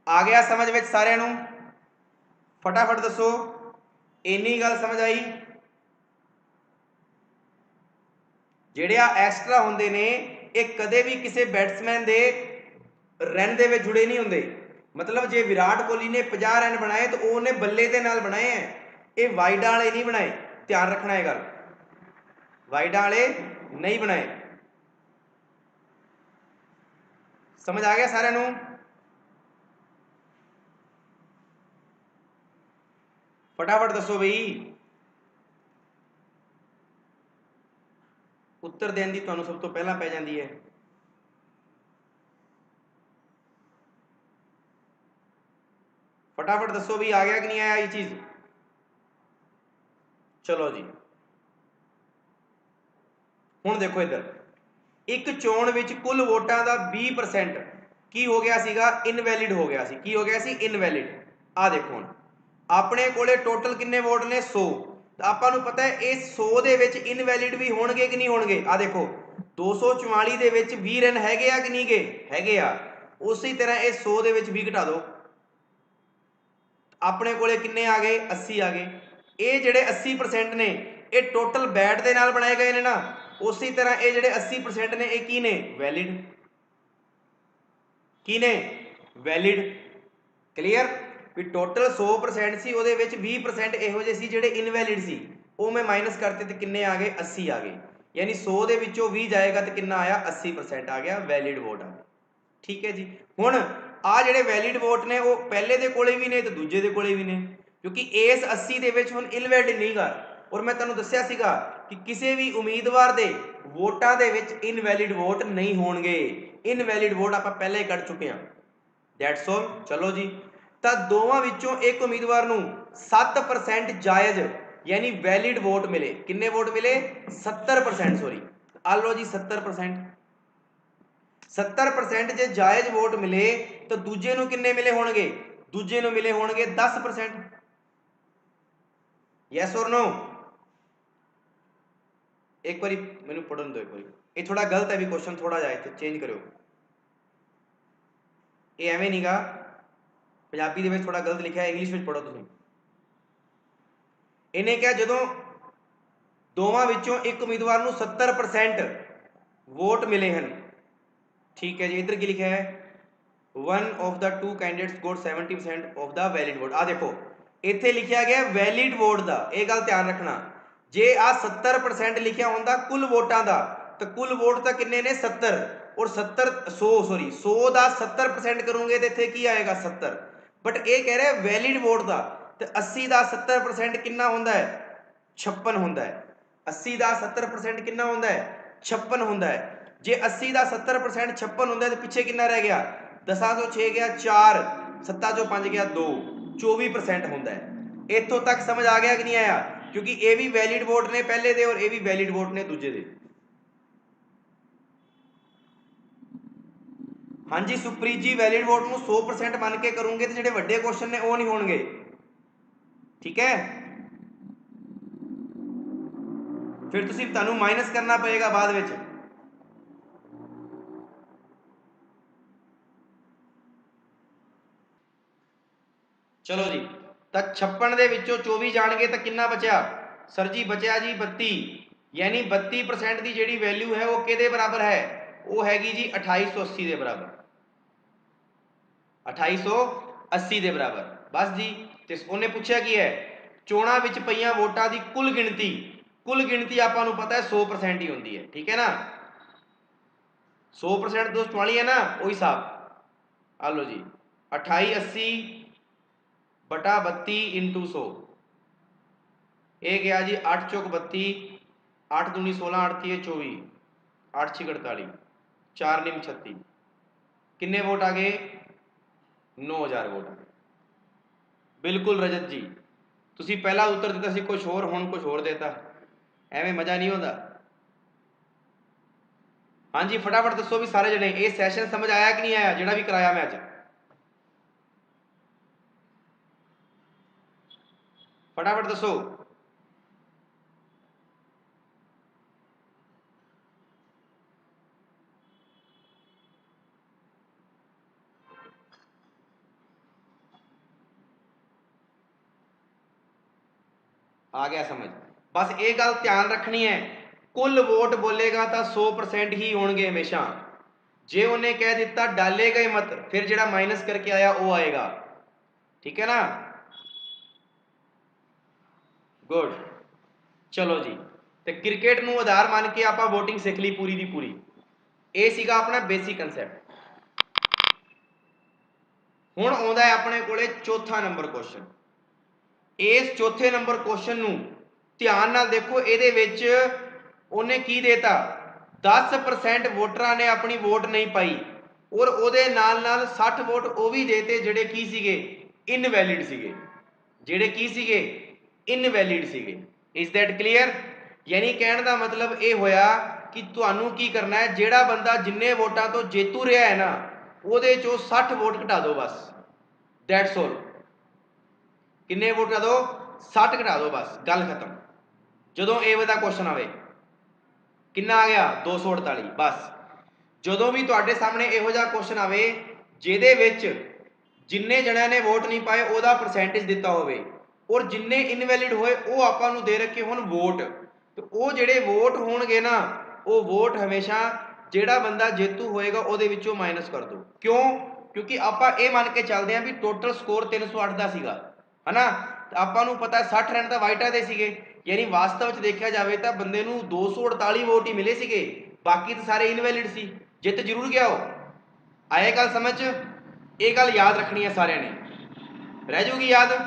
आ गया समझ विच सारिआं नूं? फटाफट दसो, इन्नी गल समझ आई? जिहड़े आ एक्स्ट्रा हुंदे ने ये कदे भी किसी बैट्समैन दे रन दे विच जुड़े नहीं हुंदे। मतलब जे विराट कोहली ने 50 रन बनाए तो उन्हें बल्ले दे नाल बनाए हैं, ये वाइडा वाले नहीं बनाए। ध्यान रखना है गल, वाइडा वाले नहीं बनाए। समझ आ गया सारे नू? फटाफट दसो बई, उत्तर देने की तुहानू सब तो पहला पै जाती है। फटाफट दसो भी, आ गया कि नहीं आया ये चीज? चलो जी, हुण देखो इधर, एक चोण विच कुल वोटां दा 20% की हो गया सीगा, इनवैलिड हो गया सी। की हो गया सी? इनवैलिड। आ देखो हुण अपने कोले टोटल किन्ने वोट ने? 100। तो आपां नू पता है ये 100 दे विच इनवैलिड भी होणगे कि नहीं होणगे? आ देखो 244 दे विच 20 रन हैगे आ कि नहीं गे? हैगे आ। उसी तरह ये 100 दे विच 20 घटा दो, अपने कोले किन्ने आ गए? 80 आ गए। ये जिहड़े 80% ने ये टोटल बैट दे नाल बनाए गए ने ना, उसी तरह ये जिहड़े 80% ने ये की ने? वैलिड। की ने? वैलिड। क्लीयर? भी टोटल 100% सी, ਉਹਦੇ ਵਿੱਚ 20% ਇਹੋ ਜਿਹੇ ਸੀ ਜਿਹੜੇ ਇਨਵੈਲਿਡ ਸੀ, ਉਹ ਮੈਂ ਮਾਈਨਸ ਕਰਤੇ ਤੇ ਕਿੰਨੇ ਆ ਗਏ? 80 ਆ ਗਏ। ਯਾਨੀ 100 ਦੇ ਵਿੱਚੋਂ 20 ਜਾਏਗਾ ਤੇ ਕਿੰਨਾ ਆਇਆ? 80% ਆ ਗਿਆ, ਵੈਲਿਡ ਵੋਟ ਆ ਗਿਆ। ਠੀਕ ਹੈ ਜੀ। ਹੁਣ ਆ ਜਿਹੜੇ ਵੈਲਿਡ ਵੋਟ ਨੇ ਉਹ ਪਹਿਲੇ ਦੇ ਕੋਲੇ ਵੀ ਨੇ ਤੇ ਦੂਜੇ ਦੇ ਕੋਲੇ ਵੀ ਨੇ, ਕਿਉਂਕਿ ਇਸ 80 ਦੇ ਵਿੱਚ ਹੁਣ ਇਨਵੈਲਿਡ ਨਹੀਂ ਗਾ। ਔਰ ਮੈਂ ਤੁਹਾਨੂੰ ਦੱਸਿਆ ਸੀਗਾ ਕਿ ਕਿਸੇ ਵੀ ਉਮੀਦਵਾਰ ਦੇ ਵੋਟਾਂ ਦੇ ਵਿੱਚ ਇਨਵੈਲਿਡ ਵੋਟ ਨਹੀਂ ਹੋਣਗੇ। ਇਨਵੈਲਿਡ ਵੋਟ ਆਪਾਂ ਪਹਿਲਾਂ ਹੀ ਕੱਢ ਚੁੱਕੇ ਹਾਂ। That's all. ਚਲੋ ਜੀ, ਤਾਂ ਦੋਵਾਂ ਵਿੱਚੋਂ ਇੱਕ ਉਮੀਦਵਾਰ ਨੂੰ 7% ਜਾਇਜ਼ यानी वैलिड वोट मिले। किन्ने वोट मिले? 70%। सॉरी, आ लो जी 70%। 70% जे जायज वोट मिले तो दूजे नूं किन्ने मिले होणगे? दूजे नूं मिले होणगे 10%। यस और नो? एक बारी मैनूं पढ़न दो, एक बारी ये थोड़ा गलत है भी क्वेश्चन, थोड़ा जा इत्थे चेंज करो। ये एवें नहीं गा, पंजाबी दे विच थोड़ा गलत लिखा है, इंग्लिश में पढ़ो तुसीं। इन्हें क्या, जदों दोवां विचों एक उम्मीदवार नूं 70% वोट मिले हैं, ठीक है जी। इधर की लिखा है? One of the two candidates got 70% of the valid vote. आ देखो इत्थे लिखा गया वैलिड वोट दा, ये गल ध्यान रखना। जे आ 70% लिखा होंदा कुल वोटां दा, तो कुल वोट तो किन्ने ने? 70। और 100 दा 70% करोगे तो इत्थे की आएगा? 70। बट ये कह रहे वैलिड वोट दा, तो 80 दा 70% कितना होंदा है? 56 होंदा है। 80 दा 70% कितना होंदा है? 56 होंदा है। जे 80 दा 70% 56 होंदा है तो पिछे कितना रह गया? 10 चों 6 गया 4, 7 चों 5 गया 2, 24% होंदा है। इत्थों तक समझ आ गया कि नहीं आया? क्योंकि ये भी वैलिड वोट ने पहले दे और ये भी वैलिड वोट ने दूजे दे। हाँ जी सुप्रीत जी, वैलिड वोट नूं 100% मान के करोगे तो जिहड़े वड्डे क्वेश्चन ने वो नहीं होणगे। ठीक है, फिर तुहानूं माइनस करना पएगा बाद विच। चलो जी, तो 56 दे विचों 24 जाणगे तो कितना बचा? सर जी बचा जी 32। यानी 32% की जिहड़ी वैल्यू है वो किहदे बराबर है? वो हैगी जी 2880 के बराबर। 2880 के बराबर। बस जी। तो उन्हें पूछा की है? चोणां विच पईयां वोटां की कुल गिणती, कुल गिणती आपां नूं पता है 100% ही होंदी है। ठीक है ना? 100% 244 है ना, वो हिसाब। आ लो जी 2880 बटा 32 इंटू 100, ये गया जी 8 चौक 32, 8 दूनी 16, 8 तीय 24, 8 छी 48, 4 निम 36। किन्ने वोट आ गए? 9000 वोट आ गए। बिल्कुल रजत जी, तुसी पहला उत्तर दिता सी कुछ होर, हुण कुछ होर देता, एवें मजा नहीं होता। हाँ जी फटाफट दसो भी सारे जने, ये सैशन समझ आया कि नहीं आया जिहड़ा भी कराया मैं अज? फटाफट दसो। आ गया समझ? बस ये गल ध्यान रखनी है, कुल वोट बोलेगा तो 100% ही होंगे हमेशा। जे उन्हें कह दिता डालेगा ही मत, फिर जेड़ा माइनस करके आया वो आएगा। ठीक है ना, गुड। चलो जी, तो क्रिकेट ਨੂੰ ਆਧਾਰ ਮੰਨ ਕੇ ਆਪਾਂ VOTING ਸਿੱਖ ਲਈ ਪੂਰੀ ਦੀ ਪੂਰੀ। ਇਹ ਸੀਗਾ ਆਪਣਾ ਬੇਸਿਕ ਕਨਸੈਪਟ। ਹੁਣ ਆਉਂਦਾ ਹੈ ਆਪਣੇ ਕੋਲੇ ਚੌਥਾ ਨੰਬਰ ਕੁਐਸਚਨ। ਇਸ ਚੌਥੇ ਨੰਬਰ ਕੁਐਸਚਨ ਨੂੰ ਧਿਆਨ ਨਾਲ ਦੇਖੋ। ਇਹਦੇ ਵਿੱਚ ਉਹਨੇ ਕੀ ਦੇਤਾ, 10% ਵੋਟਰਾਂ ਨੇ ਆਪਣੀ ਵੋਟ ਨਹੀਂ ਪਾਈ, ਔਰ ਉਹਦੇ ਨਾਲ ਨਾਲ 60 ਵੋਟ ਉਹ ਵੀ ਦੇਤੇ ਜਿਹੜੇ ਕੀ ਸੀਗੇ, ਇਨਵੈਲਿਡ ਸੀਗੇ। ਜਿਹੜੇ ਕੀ ਸੀਗੇ, ਇਨਵੈਲਿਡ ਸੀਗੇ। Is that clear? ਯਾਨੀ ਕਹਿਣ ਦਾ ਮਤਲਬ ਇਹ ਹੋਇਆ ਕਿ ਤੁਹਾਨੂੰ ਕੀ ਕਰਨਾ ਹੈ, ਜਿਹੜਾ ਬੰਦਾ ਜਿੰਨੇ ਵੋਟਾਂ ਤੋਂ ਜੇਤੂ ਰਿਹਾ ਹੈ ਨਾ, ਉਹਦੇ ਚੋਂ 60 ਵੋਟ ਘਟਾ ਦਿਓ ਬਸ। That's all. ਕਿੰਨੇ ਵੋਟ ਘਟਾ ਦਿਓ? 60 ਘਟਾ ਦਿਓ ਬਸ, ਗੱਲ ਖਤਮ। ਜਦੋਂ ਇਹ ਵਾਲਾ ਕੁਐਸਚਨ ਆਵੇ, ਕਿੰਨਾ ਆ ਗਿਆ? 248। ਬਸ ਜਦੋਂ ਵੀ ਤੁਹਾਡੇ ਸਾਹਮਣੇ ਇਹੋ ਜਿਹਾ ਕੁਐਸਚਨ ਆਵੇ ਜਿਹਦੇ ਵਿੱਚ ਜਿੰਨੇ ਜਣਿਆਂ ਨੇ ਵੋਟ ਨਹੀਂ ਪਾਏ ਉਹਦਾ ਪਰਸੈਂਟੇਜ ਦਿੱਤਾ ਹੋਵੇ, ਔਰ ਜਿੰਨੇ ਇਨਵੈਲਿਡ ਹੋਏ ਉਹ ਆਪਾਂ ਨੂੰ ਦੇ ਰੱਖੇ ਹੁਣ ਵੋਟ, ਤੇ ਉਹ ਜਿਹੜੇ ਵੋਟ ਹੋਣਗੇ ਨਾ, ਉਹ ਵੋਟ ਹਮੇਸ਼ਾ ਜਿਹੜਾ ਬੰਦਾ ਜੇਤੂ ਹੋਏਗਾ ਉਹਦੇ ਵਿੱਚੋਂ ਮਾਈਨਸ ਕਰ ਦਿਓ। ਕਿਉਂ? ਕਿਉਂਕਿ ਆਪਾਂ ਇਹ ਮੰਨ ਕੇ ਚੱਲਦੇ ਹਾਂ ਵੀ ਟੋਟਲ ਸਕੋਰ 308 ਦਾ ਸੀਗਾ, ਹਨਾ। ਆਪਾਂ ਨੂੰ ਪਤਾ 60 ਰਨ ਤਾਂ ਵਾਈਟਾਂ ਦੇ ਸੀਗੇ, ਯਾਨੀ ਵਾਸਤਵ 'ਚ ਦੇਖਿਆ ਜਾਵੇ ਤਾਂ ਬੰਦੇ ਨੂੰ 248 ਵੋਟ ਹੀ ਮਿਲੇ ਸੀਗੇ, ਬਾਕੀ ਤਾਂ ਸਾਰੇ ਇਨਵੈਲਿਡ ਸੀ। ਜਿੱਤ ਜ਼ਰੂਰ ਗਿਆ ਉਹ। ਆਏ ਗੱਲ ਸਮਝ? ਇਹ ਗੱਲ ਯਾਦ ਰੱਖਣੀ ਹੈ ਸਾਰਿਆਂ ਨੇ, ਰਹਿ ਜੂਗੀ ਯਾਦ?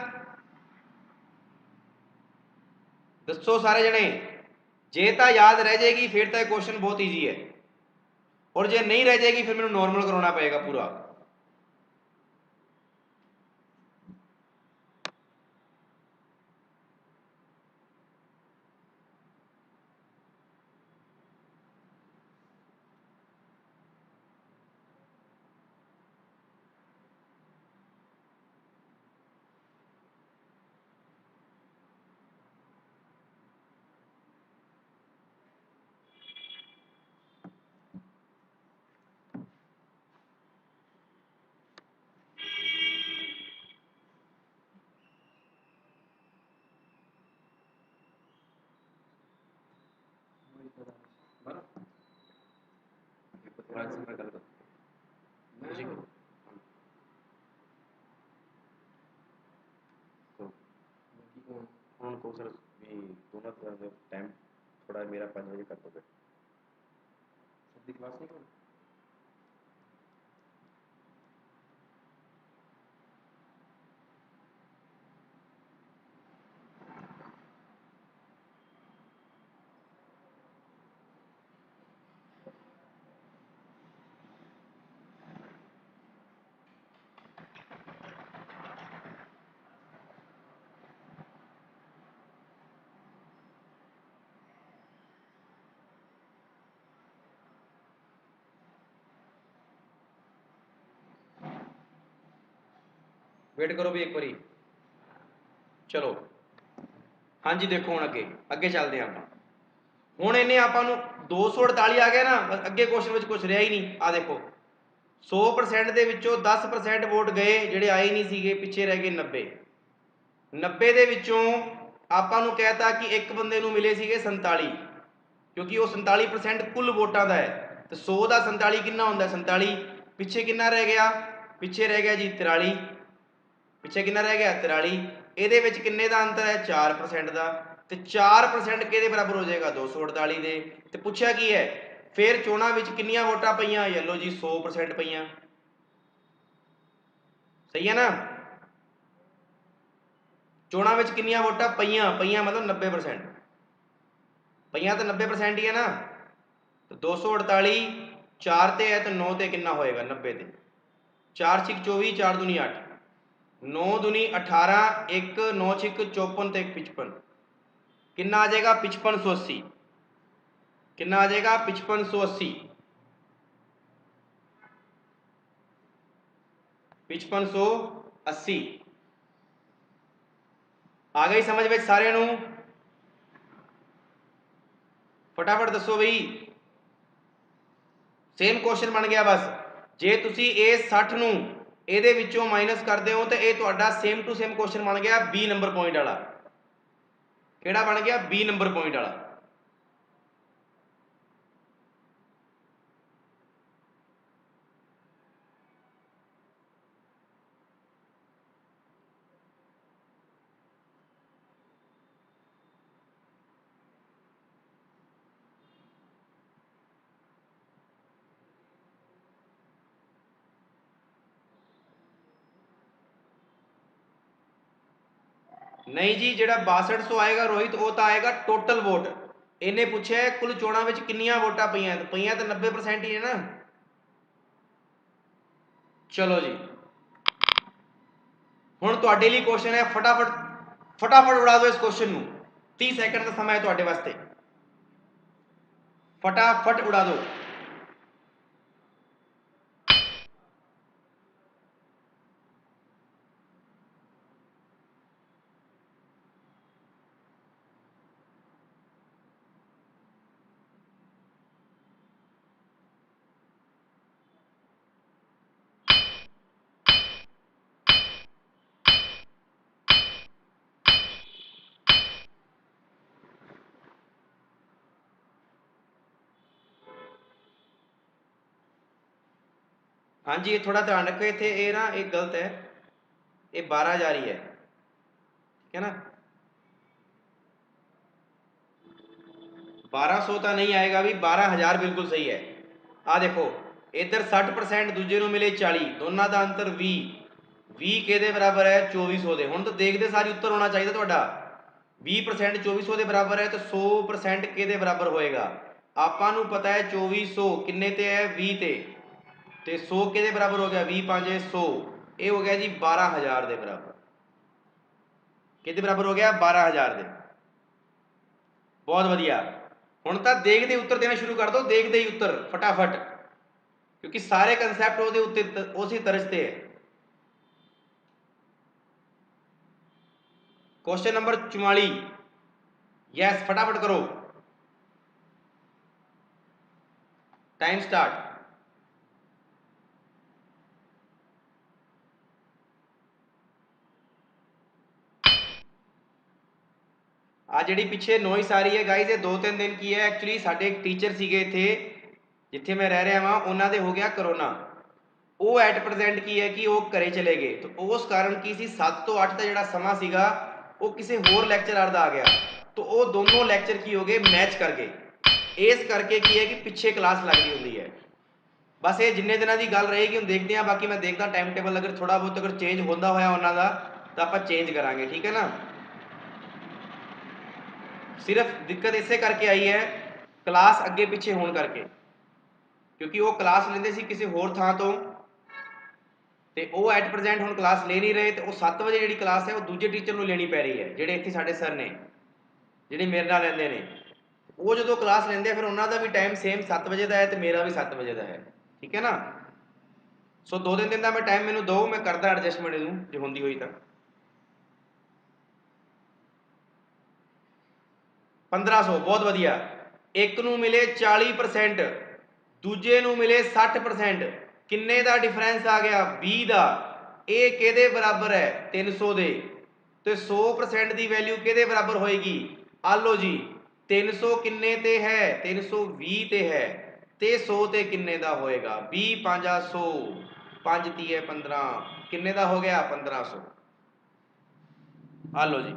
ਦੱਸੋ ਸਾਰੇ ਜਣੇ। ਜੇ ਤਾਂ ਯਾਦ ਰਹਿ ਜਾਏਗੀ ਫਿਰ ਤਾਂ ਇਹ ਕੁਐਸਚਨ ਬਹੁਤ ਈਜ਼ੀ ਹੈ, ਔਰ ਜੇ ਨਹੀਂ ਰਹਿ ਜਾਏਗੀ ਫਿਰ ਮੈਨੂੰ ਨੋਰਮਲ ਕਰਾਉਣਾ ਪਏਗਾ ਪੂਰਾ। ਹੁਣ ਕੋ ਸਰ ਵੀ ਦੋਨਾਂ ਤਰ੍ਹਾਂ ਦਾ ਟਾਈਮ ਥੋੜਾ ਮੇਰਾ 5 ਵਜੇ ਕਰ ਦੋਗੇ। ਸਰ ਦੀ ਕਲਾਸ ਨਹੀਂ ਹੋਣੀ। ਵੇਟ ਕਰੋ ਵੀ ਇੱਕ ਵਾਰੀ। ਚਲੋ ਹਾਂਜੀ, ਦੇਖੋ ਹੁਣ ਅੱਗੇ ਅੱਗੇ ਚੱਲਦੇ ਹਾਂ ਆਪਾਂ। ਹੁਣ ਇਹਨੇ ਆਪਾਂ ਨੂੰ 248 ਆ ਗਿਆ ਨਾ, ਬਸ ਅੱਗੇ ਕੁਐਸਚਨ ਵਿੱਚ ਕੁਝ ਰਿਹਾ ਹੀ ਨਹੀਂ। ਆ ਦੇਖੋ 100% ਦੇ ਵਿੱਚੋਂ 10% ਵੋਟ ਗਏ ਜਿਹੜੇ ਆਏ ਨਹੀਂ ਸੀਗੇ, ਪਿੱਛੇ ਰਹਿ ਗਏ 90। 90 ਦੇ ਵਿੱਚੋਂ ਆਪਾਂ ਨੂੰ ਕਹਿਤਾ ਕਿ ਇੱਕ ਬੰਦੇ ਨੂੰ ਮਿਲੇ ਸੀਗੇ 47, ਕਿਉਂਕਿ ਉਹ 47% ਕੁੱਲ ਵੋਟਾਂ ਦਾ ਹੈ। ਤੇ 100 ਦਾ 47 ਕਿੰਨਾ ਹੁੰਦਾ? 47। ਪਿੱਛੇ ਕਿੰਨਾ ਰਹਿ ਗਿਆ? ਪਿੱਛੇ ਰਹਿ ਗਿਆ ਜੀ 43। ਪਿੱਛੇ ਕਿੰਨਾ ਰਹਿ ਗਿਆ? 43। ਇਹਦੇ ਵਿੱਚ ਕਿੰਨੇ ਦਾ ਅੰਤਰ ਹੈ? 4% ਦਾ। ਤੇ 4% ਕਿਹਦੇ ਬਰਾਬਰ ਹੋ ਜਾਏਗਾ? 248 ਦੇ। ਤੇ ਪੁੱਛਿਆ ਕੀ ਹੈ ਫਿਰ ਚੋਣਾਂ ਵਿੱਚ ਕਿੰਨੀਆਂ ਵੋਟਾਂ ਪਈਆਂ? ਯੈਲੋ ਜੀ 100% ਪਈਆਂ। ਸਹੀ ਹੈ ਨਾ? ਚੋਣਾਂ ਵਿੱਚ ਕਿੰਨੀਆਂ ਵੋਟਾਂ ਪਈਆਂ? ਪਈਆਂ ਮਤਲਬ 90%। ਪਈਆਂ ਤਾਂ 90% ਹੀ ਹੈ ਨਾ। 248 4 ਤੇ ਹੈ ਤਾਂ 9 ਤੇ ਕਿੰਨਾ ਹੋਏਗਾ? 90 ਤੇ 4 6 24, 4 दूनी 8, 9 दूनी 18, 1 9 6 54 ਤੇ 55। ਕਿੰਨਾ ਆ ਜਾਏਗਾ? 5580। ਕਿੰਨਾ ਆ ਜਾਏਗਾ? 5580। 5580 ਆ ਗਈ ਸਮਝ ਵਿੱਚ ਸਾਰਿਆਂ ਨੂੰ? ਫਟਾਫਟ ਦੱਸੋ ਬਈ। ਸੇਮ ਕੁਐਸਚਨ ਬਣ ਗਿਆ ਬਸ। ਜੇ ਤੁਸੀਂ ਇਹ 60 ਨੂੰ ਇਹਦੇ ਵਿੱਚੋਂ ਮਾਈਨਸ ਕਰਦੇ ਹੋ ਤੇ ਇਹ ਤੁਹਾਡਾ ਸੇਮ ਟੂ ਸੇਮ ਕੁਐਸਚਨ ਬਣ ਗਿਆ 20 ਨੰਬਰ ਪੁਆਇੰਟ ਵਾਲਾ। ਕਿਹੜਾ ਬਣ ਗਿਆ? 20 ਨੰਬਰ ਪੁਆਇੰਟ ਵਾਲਾ। नहीं जी, ਜਿਹੜਾ 6200 ਆਏਗਾ ਰੋਹਿਤ, ਉਹ ਤਾਂ ਆਏਗਾ ਟੋਟਲ ਵੋਟ। ਇਹਨੇ ਪੁੱਛਿਆ ਕੁੱਲ ਚੋਣਾਂ ਵਿੱਚ ਕਿੰਨੀਆਂ ਵੋਟਾਂ ਪਈਆਂ, ਤਾਂ ਪਈਆਂ ਤਾਂ 90% ਹੀ ਹੈ ਨਾ। ਚਲੋ ਜੀ, ਹੁਣ ਤੁਹਾਡੇ ਲਈ ਕੁਐਸਚਨ ਹੈ, ਫਟਾਫਟ ਉਡਾ ਦਿਓ ਇਸ ਕੁਐਸਚਨ ਨੂੰ। 30 ਸੈਕਿੰਡ ਦਾ ਸਮਾਂ ਹੈ ਤੁਹਾਡੇ ਵਾਸਤੇ, फटाफट उड़ा दो। हाँ जी, ये थोड़ा ध्यान रखो, इतने ये ना एक गलत है, ये 12,000 ही है, ठीक है ना। 1200 तो नहीं आएगा भी, 12,000 बिल्कुल सही है। आ देखो इधर 60%, दूजे ਨੂੰ मिले 40, दोनों का अंतर 20 किहदे बराबर है 2400 ਦੇ। ਹੁਣ ਤਾਂ ਦੇਖਦੇ ਸਾਰੀ ਉੱਤਰ ਹੋਣਾ ਚਾਹੀਦਾ ਤੁਹਾਡਾ। 20% 2400 ਦੇ ਬਰਾਬਰ ਹੈ, तो 100% ਕਿਹਦੇ ਬਰਾਬਰ ਹੋਏਗਾ। ਆਪਾਂ ਨੂੰ ਪਤਾ ਹੈ 2400 ਕਿੰਨੇ ਤੇ ਹੈ 20 ਤੇ, ਤੇ 100 ਕਿਹਦੇ ਬਰਾਬਰ ਹੋ ਗਿਆ 20 5 100, ਇਹ ਹੋ ਗਿਆ ਜੀ 12,000 ਦੇ ਬਰਾਬਰ। ਕਿਹਦੇ ਬਰਾਬਰ ਹੋ ਗਿਆ 12,000 ਦੇ। बहुत वधिया। ਹੁਣ ਤਾਂ ਦੇਖਦੇ ਉੱਤਰ ਦੇਣਾ ਸ਼ੁਰੂ ਕਰ ਦਿਓ, ਦੇਖਦੇ ਹੀ ਉੱਤਰ फटाफट, क्योंकि सारे कंसैप्ट ਉਹਦੇ ਉੱਤੇ ਉਸੇ ਤਰਜ਼ ਤੇ ਹੈ। क्वेश्चन नंबर 44, यस फटाफट करो, टाइम स्टार्ट। आ जी पिछे नॉइस आ रही है गाइज, ये 2-3 दिन की है। एक्चुअली साढ़े एक टीचर सीगे इत्थे जिथे मैं रह रहा वहाँ, उन्होंने हो गया करोना। वो एट प्रजेंट की है कि वो घरे चले गए, तो उस कारण की सी 7 ਤੋਂ 8 का जो समा सीगा वो किसी होर लैक्चरर का आ गया, तो वो दोनों लैक्चर की हो गए मैच कर गए। इस करके की है कि पिछे क्लास लग रही होंगी है। बस ये जिन्ने दिनों की गल रहेगी, हम देखते हैं। बाकी मैं देखता टाइम टेबल अगर थोड़ा बहुत अगर चेंज होता होया उन्होंने तो आप चेंज करांगे, ठीक है ना। सिर्फ दिक्कत इसे करके आई है क्लास अगे पिछे होने करके, क्योंकि वो क्लास लेंदे सी किसी होर थां तो, ते वो एट प्रजेंट हुण क्लास ले नहीं रहे, तो वो 7 बजे जिहड़ी क्लास है वो दूजे टीचर को लेनी पै रही है, जिहड़े इत्थे साडे सर ने जिहड़े मेरे नाल रहिंदे ने। वो जो क्लास लेंदे फिर उन्हों का भी टाइम सेम 7 बजे का है, तो मेरा भी 7 बजे का है, ठीक है ना। सो 2-3 दिन का मैं टाइम मैनूं दो, मैं करदा एडजस्टमेंट इहनूं जे हुंदी होई तां। 1500 बहुत वधिया। एक नूं मिले 40%, दूजे नूं मिले 60%, किन्ने दा डिफरेंस आ गया 20 दा। ये किहदे बराबर है 300 दे, तो 100% की वैल्यू किहदे बराबर होएगी। आ लो जी 300 किन्ने ते है 320 ते है, ते 100 ते किन्ने दा होएगा 20 5 100, 5 30 15, किन्ने दा हो गया 1500। आ लो जी,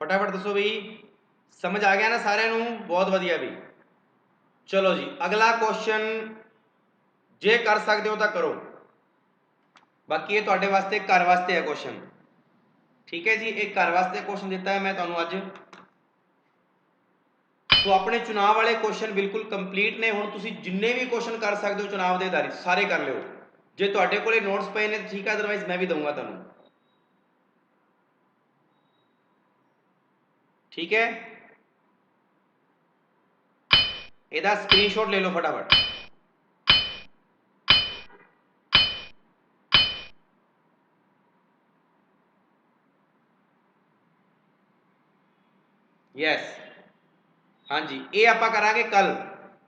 फटाफट दसो भी, समझ आ गया ना सारे नूं, बहुत वधिया भी। चलो जी अगला क्वेश्चन जे कर सकते हो तो करो, बाकी ये तुहाडे वास्ते घर वास्ते है क्वेश्चन, ठीक है जी। एक घर वास्ते क्वेश्चन दिता है मैं तुहानूं अज। तो अपने चुनाव वाले क्वेश्चन बिल्कुल कंप्लीट ने। हुण तुसीं जिन्ने भी क्वेश्चन कर सकते हो चुनाव के आधारित सारे कर लो, जे तुहाडे कोले नोट्स पे ने ठीक है, अदरवाइज मैं भी दूंगा तुहानूं, ठीक है। इहदा स्क्रीनशॉट ले लो फटाफट। यस हाँ जी, ये आपां करांगे कल,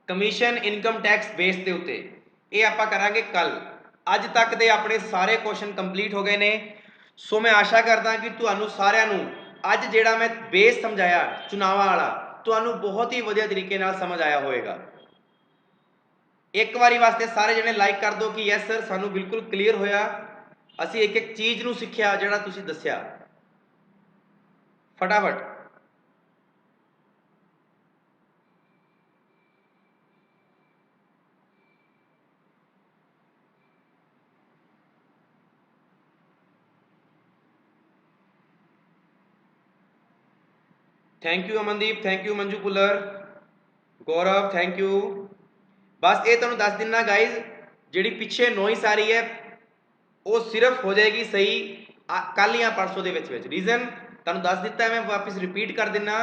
कमीशन इनकम टैक्स बेस के उत्ते, ये आपां करांगे कल। अज तक दे अपने सारे क्वेश्चन कंप्लीट हो गए ने। सो मैं आशा करदा कि तुहानूं सारिआं नूं अज जिहड़ा मैं बेस समझाया चुनावां वाला, तुहानूं बहुत ही वधिया तरीके नाल समझ आया होएगा। एक बारी वास्ते सारे जने लाइक कर दो कि यस सर सानूं बिल्कुल क्लीयर होया, असीं एक एक चीज़ नूं सिੱਖਿਆ ਜਿਹੜਾ ਤੁਸੀਂ ਦੱਸਿਆ। फटाफट thank you Amandeep, thank you Manju puller, Gaurav thank you. बस ये तुहानूं दस दिना गाइज, जिहड़ी पिछे नॉइस आ रही है वो सिर्फ हो जाएगी सही कल या परसों के रीजन तुहानूं दस दिता है, मैं वापस रिपीट कर दिना।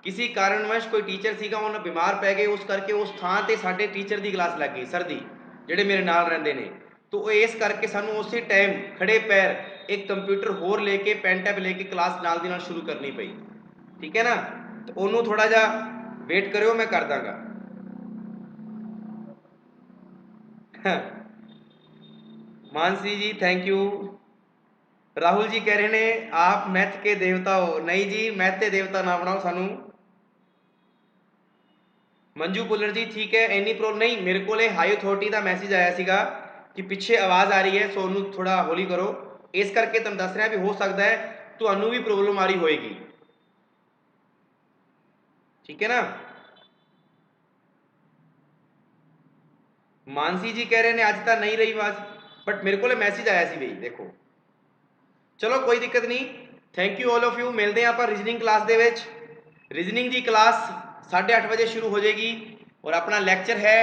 किसी कारणवश कोई टीचर सीगा उन्होंने बीमार पै गए, उस करके उस थां ते साडे टीचर की क्लास लग गई सर दी, जिहड़े मेरे नाल रहिंदे ने, तो इस करके सानूं उस टाइम खड़े पैर एक कंप्यूटर होर लेके पेन टैब लेके क्लास नाल दी नाल शुरू करनी पई। ठीक है ना, तो उन्होंने थोड़ा जा वेट करो, मैं कर दांगा। मानसी जी थैंक यू। राहुल जी कह रहे ने आप मैथ के देवता हो, नहीं जी मैथ के देवता ना बनाओ सानू। मंजू पुलर जी ठीक है, इन्नी प्रॉब्लम नहीं, मेरे को हाई अथॉरिटी का मैसेज आया सीगा कि पिछे आवाज़ आ रही है, सो उन्होंने थोड़ा हौली करो, इस करके तुम दस रहा भी हो सकता है तुहानू भी प्रॉब्लम आ रही होएगी। ठीक है ना। मानसी जी कह रहे ने अज तक नहीं रही आवाज़, बट मेरे को मैसेज आया सी बई देखो। चलो कोई दिक्कत नहीं, thank you all of you. मिलते हैं आप रीजनिंग क्लास के विच। रीजनिंग की क्लास 8:30 बजे शुरू हो जाएगी और अपना लैक्चर है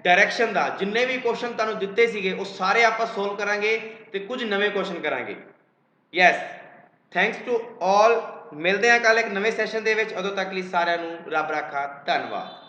डायरैक्शन का। जिन्ने भी क्वेश्चन तुहानू दिते सीगे वो सारे आप सोल्व करांगे तो कुछ नवे क्वेश्चन करांगे। Yes, thanks to all. मिलते हैं कल एक नवे सैशन के, उदों तक लिए सारिਆਂ ਨੂੰ ਰੱਬ ਰਾਖਾ, धन्यवाद।